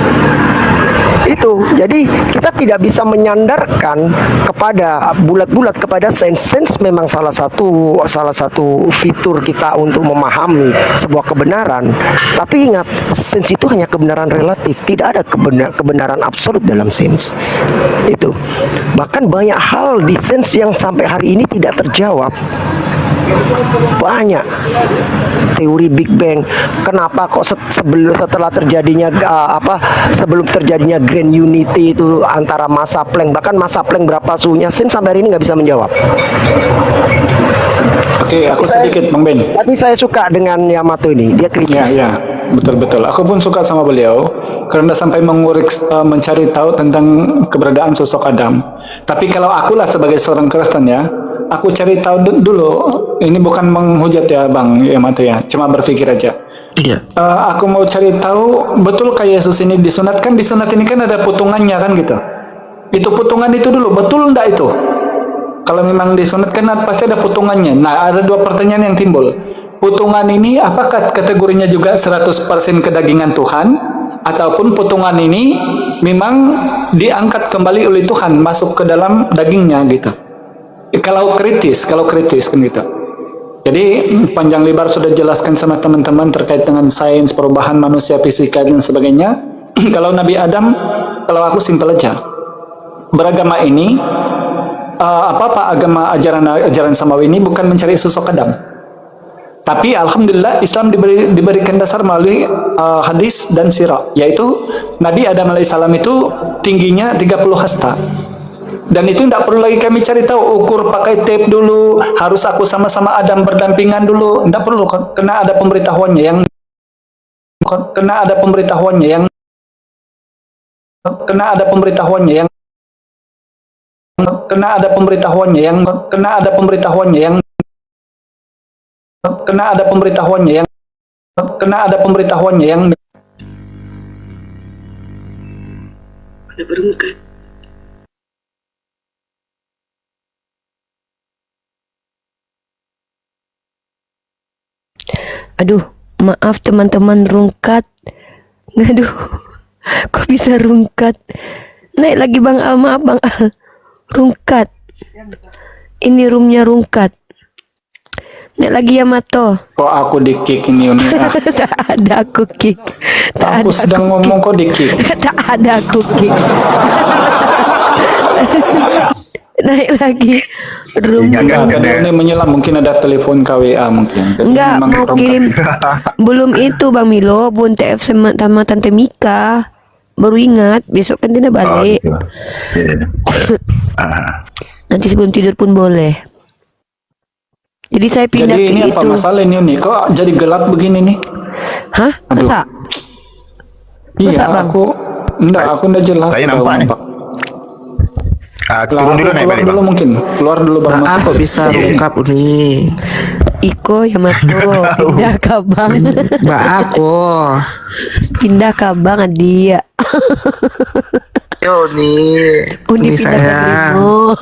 Itu jadi kita tidak bisa menyandarkan kepada bulat-bulat kepada sains. Sains memang salah satu fitur kita untuk memahami sebuah kebenaran. Tapi ingat, sains itu hanya kebenaran relatif, tidak ada kebenaran absolut dalam sains. Itu. Bahkan banyak hal di sains yang sampai hari ini tidak terjawab. Banyak teori Big Bang, kenapa kok setelah terjadinya sebelum terjadinya Grand Unity itu antara massa Planck, bahkan massa Planck berapa suhunya, sains sampai hari ini nggak bisa menjawab. Oke, aku sedikit Bang Ben. Tapi saya suka dengan Yamato ini, dia kritis. Ya, betul-betul. Aku pun suka sama beliau karena sampai mengurik, mencari tahu tentang keberadaan sosok Adam. Tapi kalau akulah sebagai seorang Kristen ya, aku cari tahu dulu. Ini bukan menghujat ya Bang Yamato ya, cuma berpikir aja. Iya. Aku mau cari tahu betul kayak Yesus ini disunatkan. Disunat ini kan ada putungannya kan gitu. Itu putungan itu dulu, betul enggak itu? Kalau memang disunatkan pasti ada putungannya. Nah, ada dua pertanyaan yang timbul. Putungan ini apakah kategorinya juga 100% kedagingan Tuhan, ataupun putungan ini memang diangkat kembali oleh Tuhan masuk ke dalam dagingnya gitu. Kalau kritis kan gitu. Jadi panjang lebar sudah jelaskan sama teman-teman terkait dengan sains, perubahan manusia, fisika dan sebagainya. Kalau Nabi Adam, kalau aku simpel aja, beragama ini agama ajaran samawi ini bukan mencari sosok Adam. Tapi alhamdulillah Islam diberikan dasar melalui hadis dan sirah, yaitu Nabi Adam alaihissalam itu tingginya 30 hasta. Dan itu tidak perlu lagi kami cari tahu, ukur pakai tape dulu, harus aku sama-sama Adam berdampingan dulu, tidak perlu, karena ada pemberitahuannya yang Ada berungkat. Aduh, maaf teman-teman rungkat. Aduh, kok bisa rungkat? Naik lagi Bang Al, maaf Bang Al. Rungkat. Ini roomnya rungkat. Naik lagi ya Mato. Kok aku di-kick ini Uni? Tak ada aku kick. Tak Aku ada sedang ngomong kok di-kick. tak ada aku kick. Naik lagi. Room. Ingatkan Enggak, kena. ini menyelam, mungkin ada telepon KWA mungkin. Enggak, Memang mau rongkak. kirim. Belum itu Bang Milo, Bun TF sama Tante Mika. Baru ingat, besok kan dia Oh, balik. gitu. Ya. Ah. Nanti sebelum tidur pun boleh. Jadi saya pindah Jadi ke ini itu. apa masalah ini Uni? Kok jadi gelap begini nih? Hah? Aduh. Masa? Iya, Masa, Bang? aku enggak jelas. Saya kalau nampak nih. nampak. Turun dulu naik keluar balik dulu bang. mungkin. Keluar dulu Bang Maaf Mas. kok bisa rungkap nih. Iko Yamato pindah ke Bang. Mbak aku. Pindah ke Bang dia. Yo nih. Uni Ini pindah ke sayang. Brimo.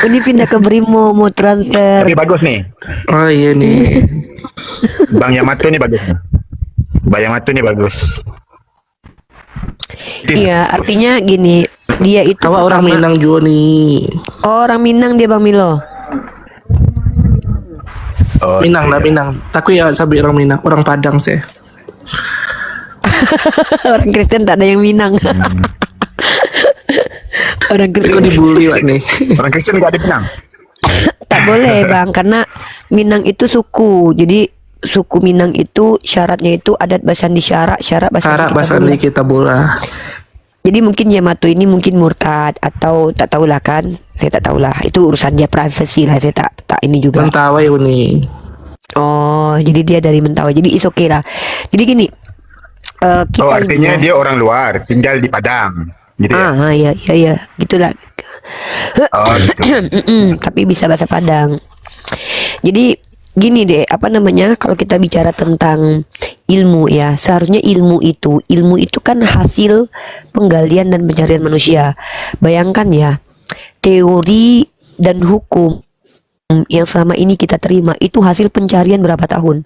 Uni pindah ke Brimo mau transfer. Tapi bagus nih. Oh iya nih. Bang Yamato nih bagus. Bang Yamato nih bagus. Iya, artinya gini, dia itu Awak orang pertama- Minang juga nih. Oh, orang Minang dia Bang Milo. Oh, Minang iya. lah Minang. Tapi ya sabi orang Minang, orang Padang sih. Orang Kristen tak ada yang Minang. Orang Tapi kok Kristen dibully wak nih. Orang Kristen nggak ada Pinang. tak boleh Bang, karena Minang itu suku. Jadi suku Minang itu syaratnya itu adat Basandi syarat bahasa Harap kita bahasa bola. di kita bola. Jadi mungkin Yamato ini mungkin murtad atau tak tahulah kan. Saya tak tahulah. Itu urusan dia privasi lah. Saya tak ini juga. Mentawai uni. Oh, jadi dia dari Mentawai. Jadi is okay lah. Jadi gini. Kita Oh, artinya ini- dia orang luar, tinggal di Padang. Gitu ya? iya, gitulah. Oh, gitu. Tapi bisa bahasa Padang. Jadi gini deh, apa namanya? Kalau kita bicara tentang ilmu ya, seharusnya ilmu itu kan hasil penggalian dan pencarian manusia. Bayangkan ya, teori dan hukum yang selama ini kita terima itu hasil pencarian berapa tahun.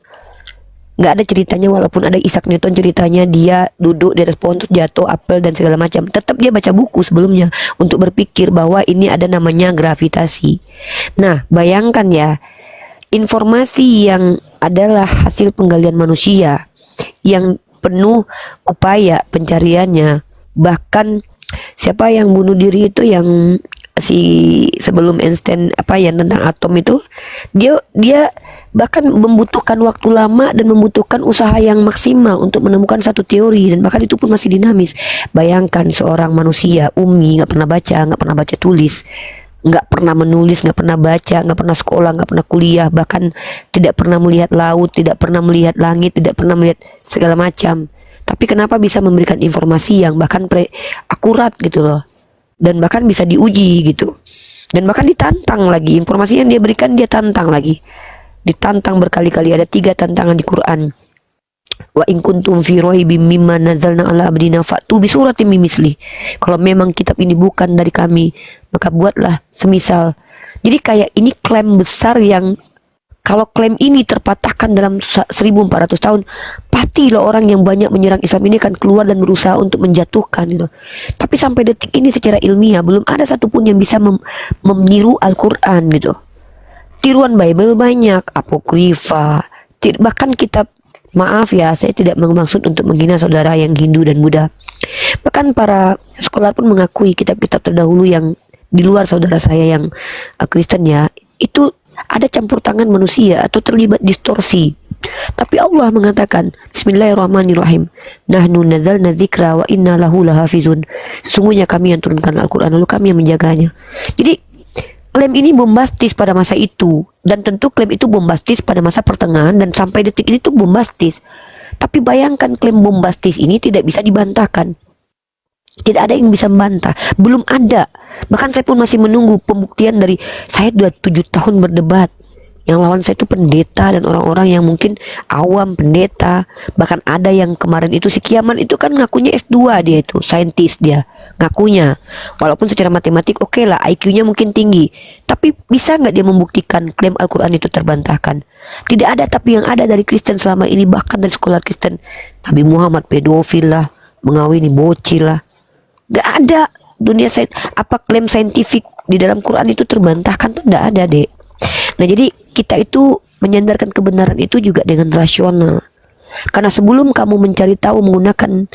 Nggak ada ceritanya, walaupun ada Isaac Newton ceritanya dia duduk di atas pohon terus jatuh apel dan segala macam, tetap dia baca buku sebelumnya untuk berpikir bahwa ini ada namanya gravitasi. Nah, bayangkan ya, informasi yang adalah hasil penggalian manusia yang penuh upaya pencariannya, bahkan siapa yang bunuh diri itu yang sebelum Einstein apa yang tentang atom itu, dia bahkan membutuhkan waktu lama dan membutuhkan usaha yang maksimal untuk menemukan satu teori, dan bahkan itu pun masih dinamis. Bayangkan seorang manusia nggak pernah baca tulis, nggak pernah menulis, nggak pernah baca, nggak pernah sekolah, nggak pernah kuliah, bahkan tidak pernah melihat laut, tidak pernah melihat langit, tidak pernah melihat segala macam. Tapi kenapa bisa memberikan informasi yang bahkan akurat gitu loh, dan bahkan bisa diuji gitu, dan bahkan ditantang lagi. Informasi yang dia berikan dia tantang lagi, ditantang berkali-kali. Ada 3 tantangan di Quran. Wa in kuntum fi raibim mimma nazzalna ala abdina fa'tu bi suratin min misli. Kalau memang kitab ini bukan dari kami, maka buatlah semisal. Jadi kayak ini klaim besar yang kalau klaim ini terpatahkan dalam 1400 tahun, pastilah orang yang banyak menyerang Islam ini akan keluar dan berusaha untuk menjatuhkan gitu. Tapi sampai detik ini secara ilmiah belum ada satupun yang bisa meniru Al-Quran gitu. Tiruan Bible banyak, apokrifa, bahkan kitab, maaf ya, saya tidak bermaksud untuk menghina saudara yang Hindu dan Buddha. Bahkan para sekolah pun mengakui kitab-kitab terdahulu yang di luar saudara saya yang Kristen ya, itu ada campur tangan manusia atau terlibat distorsi. Tapi Allah mengatakan, Bismillahirrahmanirrahim, Nahnu nazzalna dzikra wa inna lahu lahafizun. Sesungguhnya kami yang turunkan Al-Quran, lalu kami yang menjaganya. Jadi klaim ini bombastis pada masa itu, dan tentu klaim itu bombastis pada masa pertengahan, dan sampai detik ini tuh bombastis. Tapi bayangkan, klaim bombastis ini tidak bisa dibantahkan. Tidak ada yang bisa membantah, belum ada. Bahkan saya pun masih menunggu pembuktian dari, saya sudah 7 tahun berdebat Yang lawan saya itu pendeta dan orang-orang yang mungkin awam pendeta. Bahkan ada yang kemarin itu si Kiaman itu kan ngakunya S2, dia itu saintis, dia ngakunya. Walaupun secara matematik oke lah, IQ-nya mungkin tinggi, tapi bisa nggak dia membuktikan klaim Al-Quran itu terbantahkan? Tidak ada. Tapi yang ada dari Kristen selama ini, bahkan dari sekolah Kristen, Nabi Muhammad pedofil lah, mengawini bocil lah. Gak ada. Dunia apa klaim saintifik di dalam Quran itu terbantahkan tuh nggak ada, Dek. Nah, jadi kita itu menyandarkan kebenaran itu juga dengan rasional. Karena sebelum kamu mencari tahu menggunakan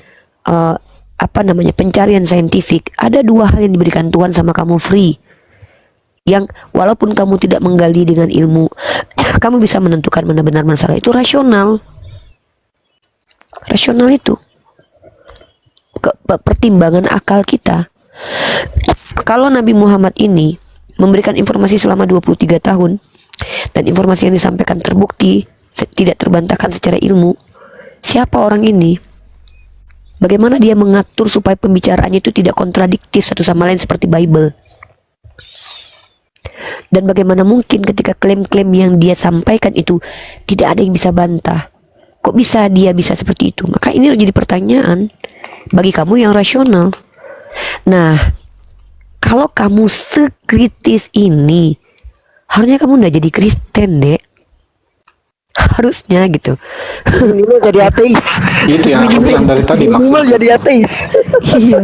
pencarian saintifik, ada dua hal yang diberikan Tuhan sama kamu free. Yang walaupun kamu tidak menggali dengan ilmu, kamu bisa menentukan mana benar mana salah. Itu rasional. Rasional itu pertimbangan akal kita. Kalau Nabi Muhammad ini memberikan informasi selama 23 tahun dan informasi yang disampaikan terbukti tidak terbantahkan secara ilmu, siapa orang ini? Bagaimana dia mengatur supaya pembicaraannya itu tidak kontradiktif satu sama lain seperti Bible? Dan bagaimana mungkin ketika klaim-klaim yang dia sampaikan itu tidak ada yang bisa bantah? Kok bisa dia bisa seperti itu? Maka ini jadi pertanyaan bagi kamu yang rasional. Nah, kalau kamu sekritis ini, harusnya kamu udah jadi Kristen, Dek. Harusnya gitu. Minimal jadi ateis. Itu yang aku bilang dari tadi Minimal maksudnya. jadi ateis. Iya.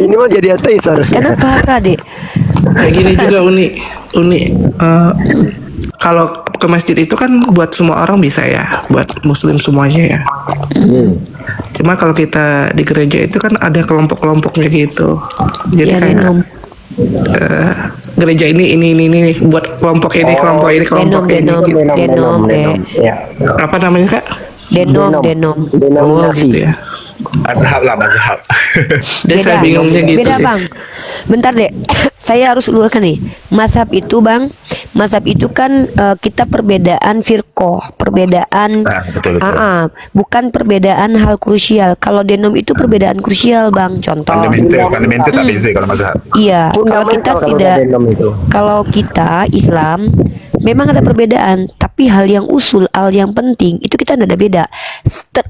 Minimal jadi ateis harusnya. Karena parah, Dek. Kayak gini juga Uni, kalau ke masjid itu kan buat semua orang bisa ya, buat muslim semuanya ya. Cuma kalau kita di gereja itu kan ada kelompok-kelompoknya gitu. Jadi Iya, kayak Denom. gereja ini buat kelompok ini, kelompok ini, kelompok ini gitu. Denom, Dek. Ya. Apa namanya, Kak? Denom. Oh, Denominasi. gitu ya. Mazhab lah, mazhab. Dan saya bingungnya gitu beda, sih. Bang. Bentar, Dek. Saya harus luarkan nih. Mazhab itu, Bang, mazhab itu kan kita perbedaan firqoh, perbedaan Betul. bukan perbedaan hal krusial. Kalau denom itu perbedaan krusial, Bang. Contoh. Fundamental tak beza kalau mazhab. Iya, kalau kita Fundamental kalau tidak, udah denom itu. kalau kita Islam memang ada perbedaan, tapi hal yang usul, hal yang penting itu kita tidak ada beda.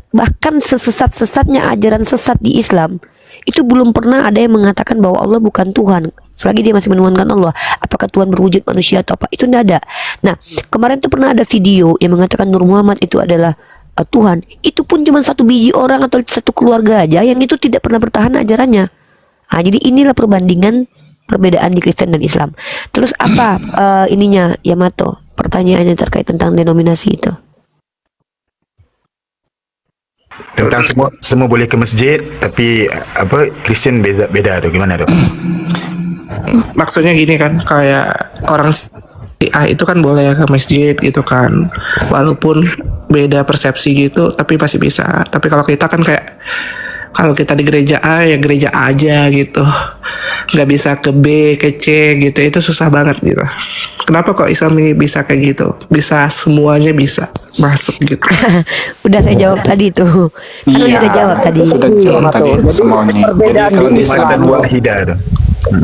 Bahkan sesat-sesatnya ajaran sesat di Islam itu belum pernah ada yang mengatakan bahwa Allah bukan Tuhan selagi dia masih menuhankan Allah. Apakah Tuhan berwujud manusia atau apa, itu tidak ada. Nah, kemarin tuh pernah ada video yang mengatakan Nur Muhammad itu adalah Tuhan. Itu pun cuma satu biji orang atau satu keluarga aja yang itu tidak pernah bertahan ajarannya. Nah, jadi inilah perbandingan perbedaan di Kristen dan Islam. Terus apa ininya, Yamato? Pertanyaannya terkait tentang denominasi itu. Tentang semua boleh ke masjid, tapi apa Kristen beda tu gimana tu? Maksudnya gini kan, kayak orang A itu kan boleh ke masjid gitu kan, walaupun beda persepsi gitu, tapi pasti bisa. Tapi kalau kita kan kayak, kalau kita di gereja A ya gereja A aja gitu, nggak bisa ke B, ke C gitu, itu susah banget gitu. Kenapa kok Islam ini bisa kayak gitu? Bisa semuanya bisa masuk gitu. Udah saya jawab tadi tuh. Kan udah saya jawab tadi. Sudah jawab tadi Jadi, semuanya. Jadi perbedaan kalau di di Islam sana Wahidah tu.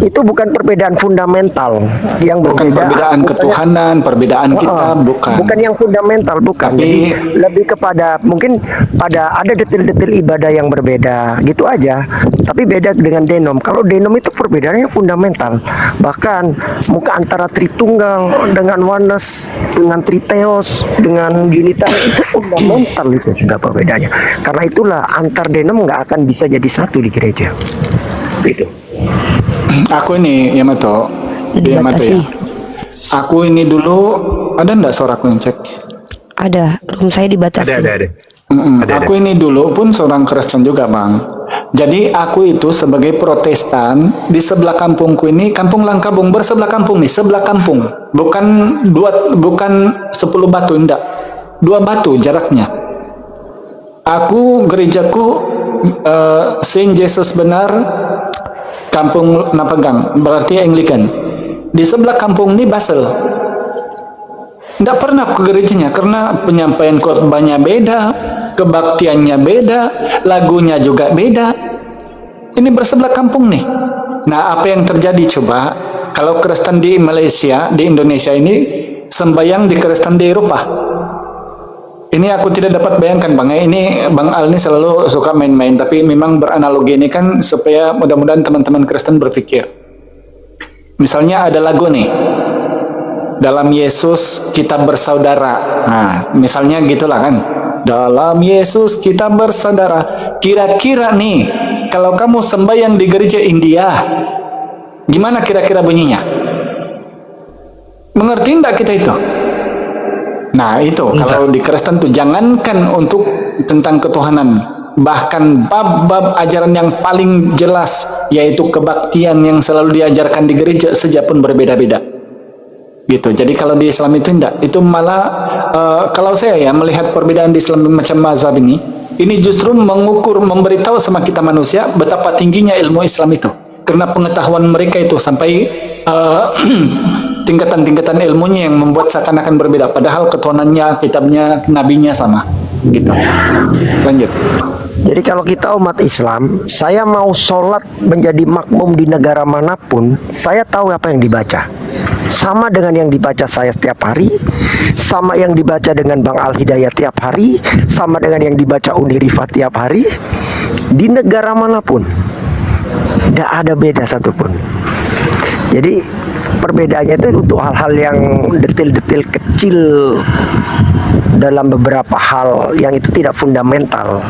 itu bukan perbedaan fundamental yang bukan berbeda. perbedaan Bukannya- ketuhanan, perbedaan kita bukan. Bukan yang fundamental, bukan. Tapi- Jadi lebih kepada mungkin pada ada detil-detil ibadah yang berbeda, gitu aja. Tapi beda dengan denom. Kalau denom itu perbedaannya fundamental. Bahkan muka antara Tritunggal dengan Oneness, dengan Triteos, dengan Unitarian itu fundamental, itu sudah perbedaannya. Karena itulah antar denom nggak akan bisa jadi satu di gereja. Gitu. Aku ini Yamato ya. Dibatasi. Aku ini dulu ada ndak suaraku yang cek? Ada, room saya dibatasi. Ada. Aku ini dulu pun seorang Kristen juga, Bang. Jadi aku itu sebagai Protestan di sebelah kampungku ini, kampung Langkabung, bersebelah kampung nih, sebelah kampung. Bukan 10 batu, enggak. 2 batu jaraknya. Aku gerejaku Saint Jesus Benar, Kampung Napegang, berarti Anglican. Di sebelah kampung ini Basel. Nggak pernah ke gerejanya karena penyampaian khotbahnya beda, kebaktiannya beda, lagunya juga beda. Ini bersebelah kampung nih. Nah, apa yang terjadi coba? Kalau Kristen di Malaysia, di Indonesia ini sembayang di Kristen di Eropa. Ini aku tidak dapat bayangkan Bang ya. Ini Bang Al ini selalu suka main-main, tapi memang beranalogi ini kan supaya mudah-mudahan teman-teman Kristen berpikir. Misalnya ada lagu nih, dalam Yesus kita bersaudara. Nah, misalnya gitulah kan. Dalam Yesus kita bersaudara. Kira-kira nih, kalau kamu sembahyang di gereja India, gimana kira-kira bunyinya? Mengerti enggak kita itu? Nah itu kalau di Kristen tuh jangankan untuk tentang ketuhanan, bahkan bab-bab ajaran yang paling jelas yaitu kebaktian yang selalu diajarkan di gereja saja pun berbeda-beda gitu. Jadi kalau di Islam itu enggak, itu malah kalau saya ya melihat perbedaan di Islam macam mazhab ini justru mengukur, memberitahu sama kita manusia betapa tingginya ilmu Islam itu, karena pengetahuan mereka itu sampai tingkatan-tingkatan ilmunya yang membuat seakan-akan berbeda, padahal ketuhanannya, kitabnya, nabinya sama gitu. Lanjut. Jadi kalau kita umat Islam, saya mau sholat menjadi makmum di negara manapun, saya tahu apa yang dibaca. Sama dengan yang dibaca saya setiap hari, sama yang dibaca dengan Bang Al Hidayat tiap hari, sama dengan yang dibaca Uni Rifat tiap hari, di negara manapun. Tidak ada beda satupun. Jadi perbedaannya itu untuk hal-hal yang detil-detil kecil dalam beberapa hal yang itu tidak fundamental.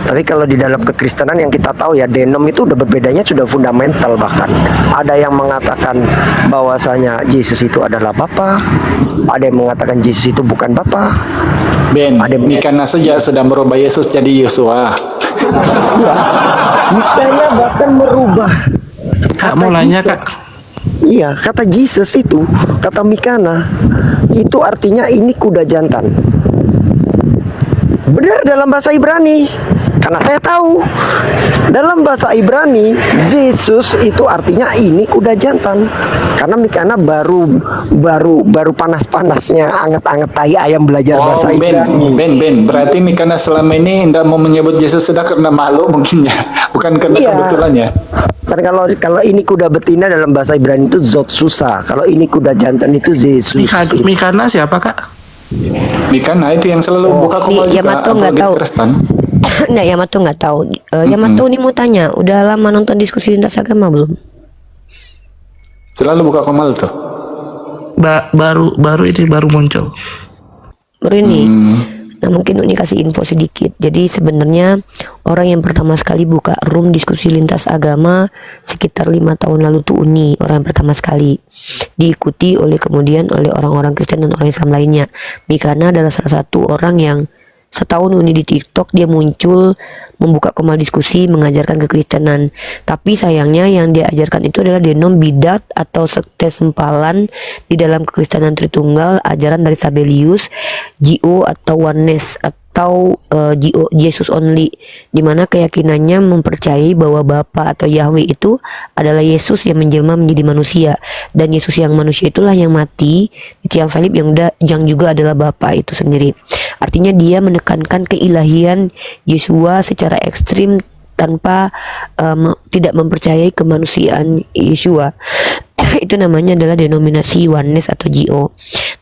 Tapi kalau di dalam kekristenan yang kita tahu ya, denom itu udah berbedanya sudah fundamental. Bahkan ada yang mengatakan bahwasanya Yesus itu adalah Bapa, ada yang mengatakan Yesus itu bukan Bapa. Ben, Mikana saja sudah merubah Yesus jadi Yosua. Ya, Mikana bahkan merubah. Kak mau nanya Kak. Iya, kata Jesus itu, kata Mikana, itu artinya ini kuda jantan. Benar dalam bahasa Ibrani, karena saya tahu dalam bahasa Ibrani Yesus itu artinya ini kuda jantan. Karena Mikana baru panas-panasnya anget-anget tai ayam belajar bahasa Ibrani. Ben, berarti Mikana selama ini tidak mau menyebut Yesus sudah karena malu mungkin ya, bukan karena kebetulan ya. Karena kalau ini kuda betina dalam bahasa Ibrani itu Zot Susa. Kalau ini kuda jantan itu Yesus. Mikana siapa Kak? Mikana itu yang selalu buka kumal juga. Yamato nggak tahu. Nah, Yamato nggak tahu. Yamato ini mau tanya, udah lama nonton diskusi lintas agama belum? Selalu buka kumal tuh. Baru muncul. Baru ini. Nah, mungkin Uni kasih info sedikit. Jadi sebenarnya orang yang pertama sekali buka room diskusi lintas agama sekitar 5 tahun lalu tuh Uni, orang yang pertama sekali. Diikuti kemudian oleh orang-orang Kristen dan orang Islam lainnya. Mikana adalah salah satu orang yang setahun Uni di TikTok dia muncul membuka kemal diskusi mengajarkan kekristenan. Tapi sayangnya yang dia ajarkan itu adalah denom bidat atau sekte sempalan di dalam kekristenan Tritunggal, ajaran dari Sabellius, GO atau Oneness atau GO Jesus Only, dimana keyakinannya mempercayai bahwa Bapa atau Yahweh itu adalah Yesus yang menjelma menjadi manusia, dan Yesus yang manusia itulah yang mati di tiang salib yang juga adalah Bapa itu sendiri. Artinya dia menekankan keilahian Yesua secara ekstrim tanpa tidak mempercayai kemanusiaan Yesua. Itu namanya adalah denominasi Oneness atau GO.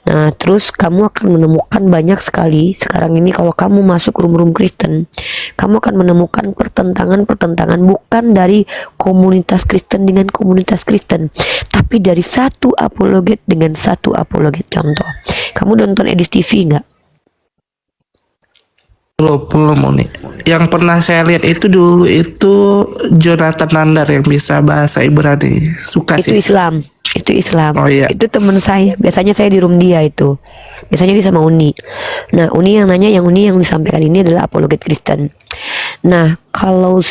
Nah, terus kamu akan menemukan banyak sekali sekarang ini kalau kamu masuk room-room Kristen, kamu akan menemukan pertentangan bukan dari komunitas Kristen dengan komunitas Kristen, tapi dari satu apologet dengan satu apologet. Contoh, kamu nonton Edis TV nggak? Belum nih. Yang pernah saya lihat itu dulu itu Jonathan Nandar yang bisa bahasa Ibrani. Suka Itu sih. Itu Islam. Oh iya. Itu temen saya. Biasanya saya di room dia itu. Biasanya dia sama Uni. Nah, Uni yang nanya, yang disampaikan ini adalah apologet Kristen. Nah, kalau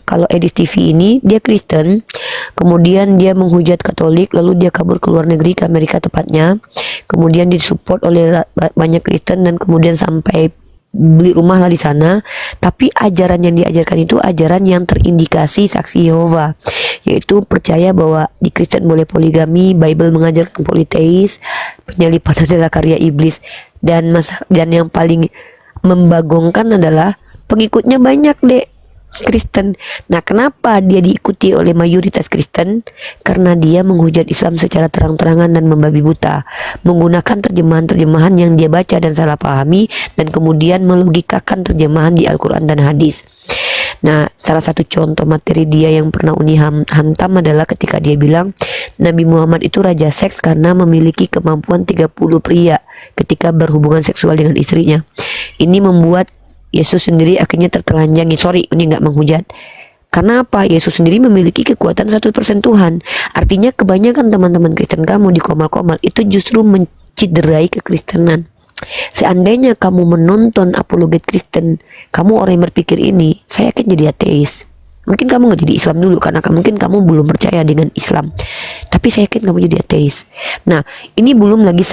kalau Edis TV ini dia Kristen, kemudian dia menghujat Katolik, lalu dia kabur ke luar negeri, ke Amerika tepatnya, kemudian disupport oleh banyak Kristen dan kemudian sampai beli rumah lah di sana. Tapi ajaran yang diajarkan itu ajaran yang terindikasi saksi Yehova, yaitu percaya bahwa di Kristen boleh poligami, Bible mengajarkan politeis, penyalipan adalah karya iblis, dan yang paling membagongkan adalah pengikutnya banyak, Dek. Kristen. Nah, kenapa dia diikuti oleh mayoritas Kristen? Karena dia menghujat Islam secara terang-terangan dan membabi buta, menggunakan terjemahan-terjemahan yang dia baca dan salah pahami, dan kemudian melogikakan terjemahan di Al-Quran dan hadis. Nah, salah satu contoh materi dia yang pernah Uni hantam adalah ketika dia bilang Nabi Muhammad itu raja seks karena memiliki kemampuan 30 pria ketika berhubungan seksual dengan istrinya. Ini membuat Yesus sendiri akhirnya tertelanjangi. Sorry, ini nggak menghujat. Karena apa? Yesus sendiri memiliki kekuatan 100% Tuhan. Artinya kebanyakan teman-teman Kristen kamu di komal-komal itu justru menciderai kekristenan. Seandainya kamu menonton apologet Kristen, kamu orang yang berpikir ini, saya akan jadi ateis. Mungkin kamu nggak jadi Islam dulu karena mungkin kamu belum percaya dengan Islam. Tapi saya yakin kamu jadi ateis. Nah, ini belum lagi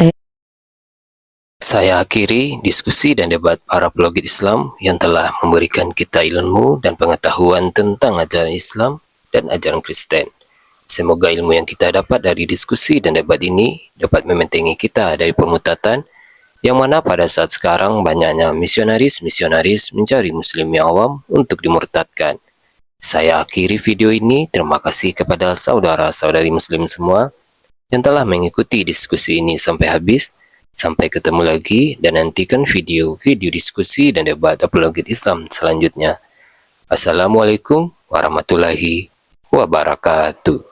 Saya akhiri diskusi dan debat para apologet Islam yang telah memberikan kita ilmu dan pengetahuan tentang ajaran Islam dan ajaran Kristen. Semoga ilmu yang kita dapat dari diskusi dan debat ini dapat membentengi kita dari pemutatan yang mana pada saat sekarang banyaknya misionaris-misionaris mencari muslim yang awam untuk dimurtadkan. Saya akhiri video ini. Terima kasih kepada saudara-saudari muslim semua yang telah mengikuti diskusi ini sampai habis. Sampai ketemu lagi dan nantikan video-video diskusi dan debat apologet Islam selanjutnya. Assalamualaikum warahmatullahi wabarakatuh.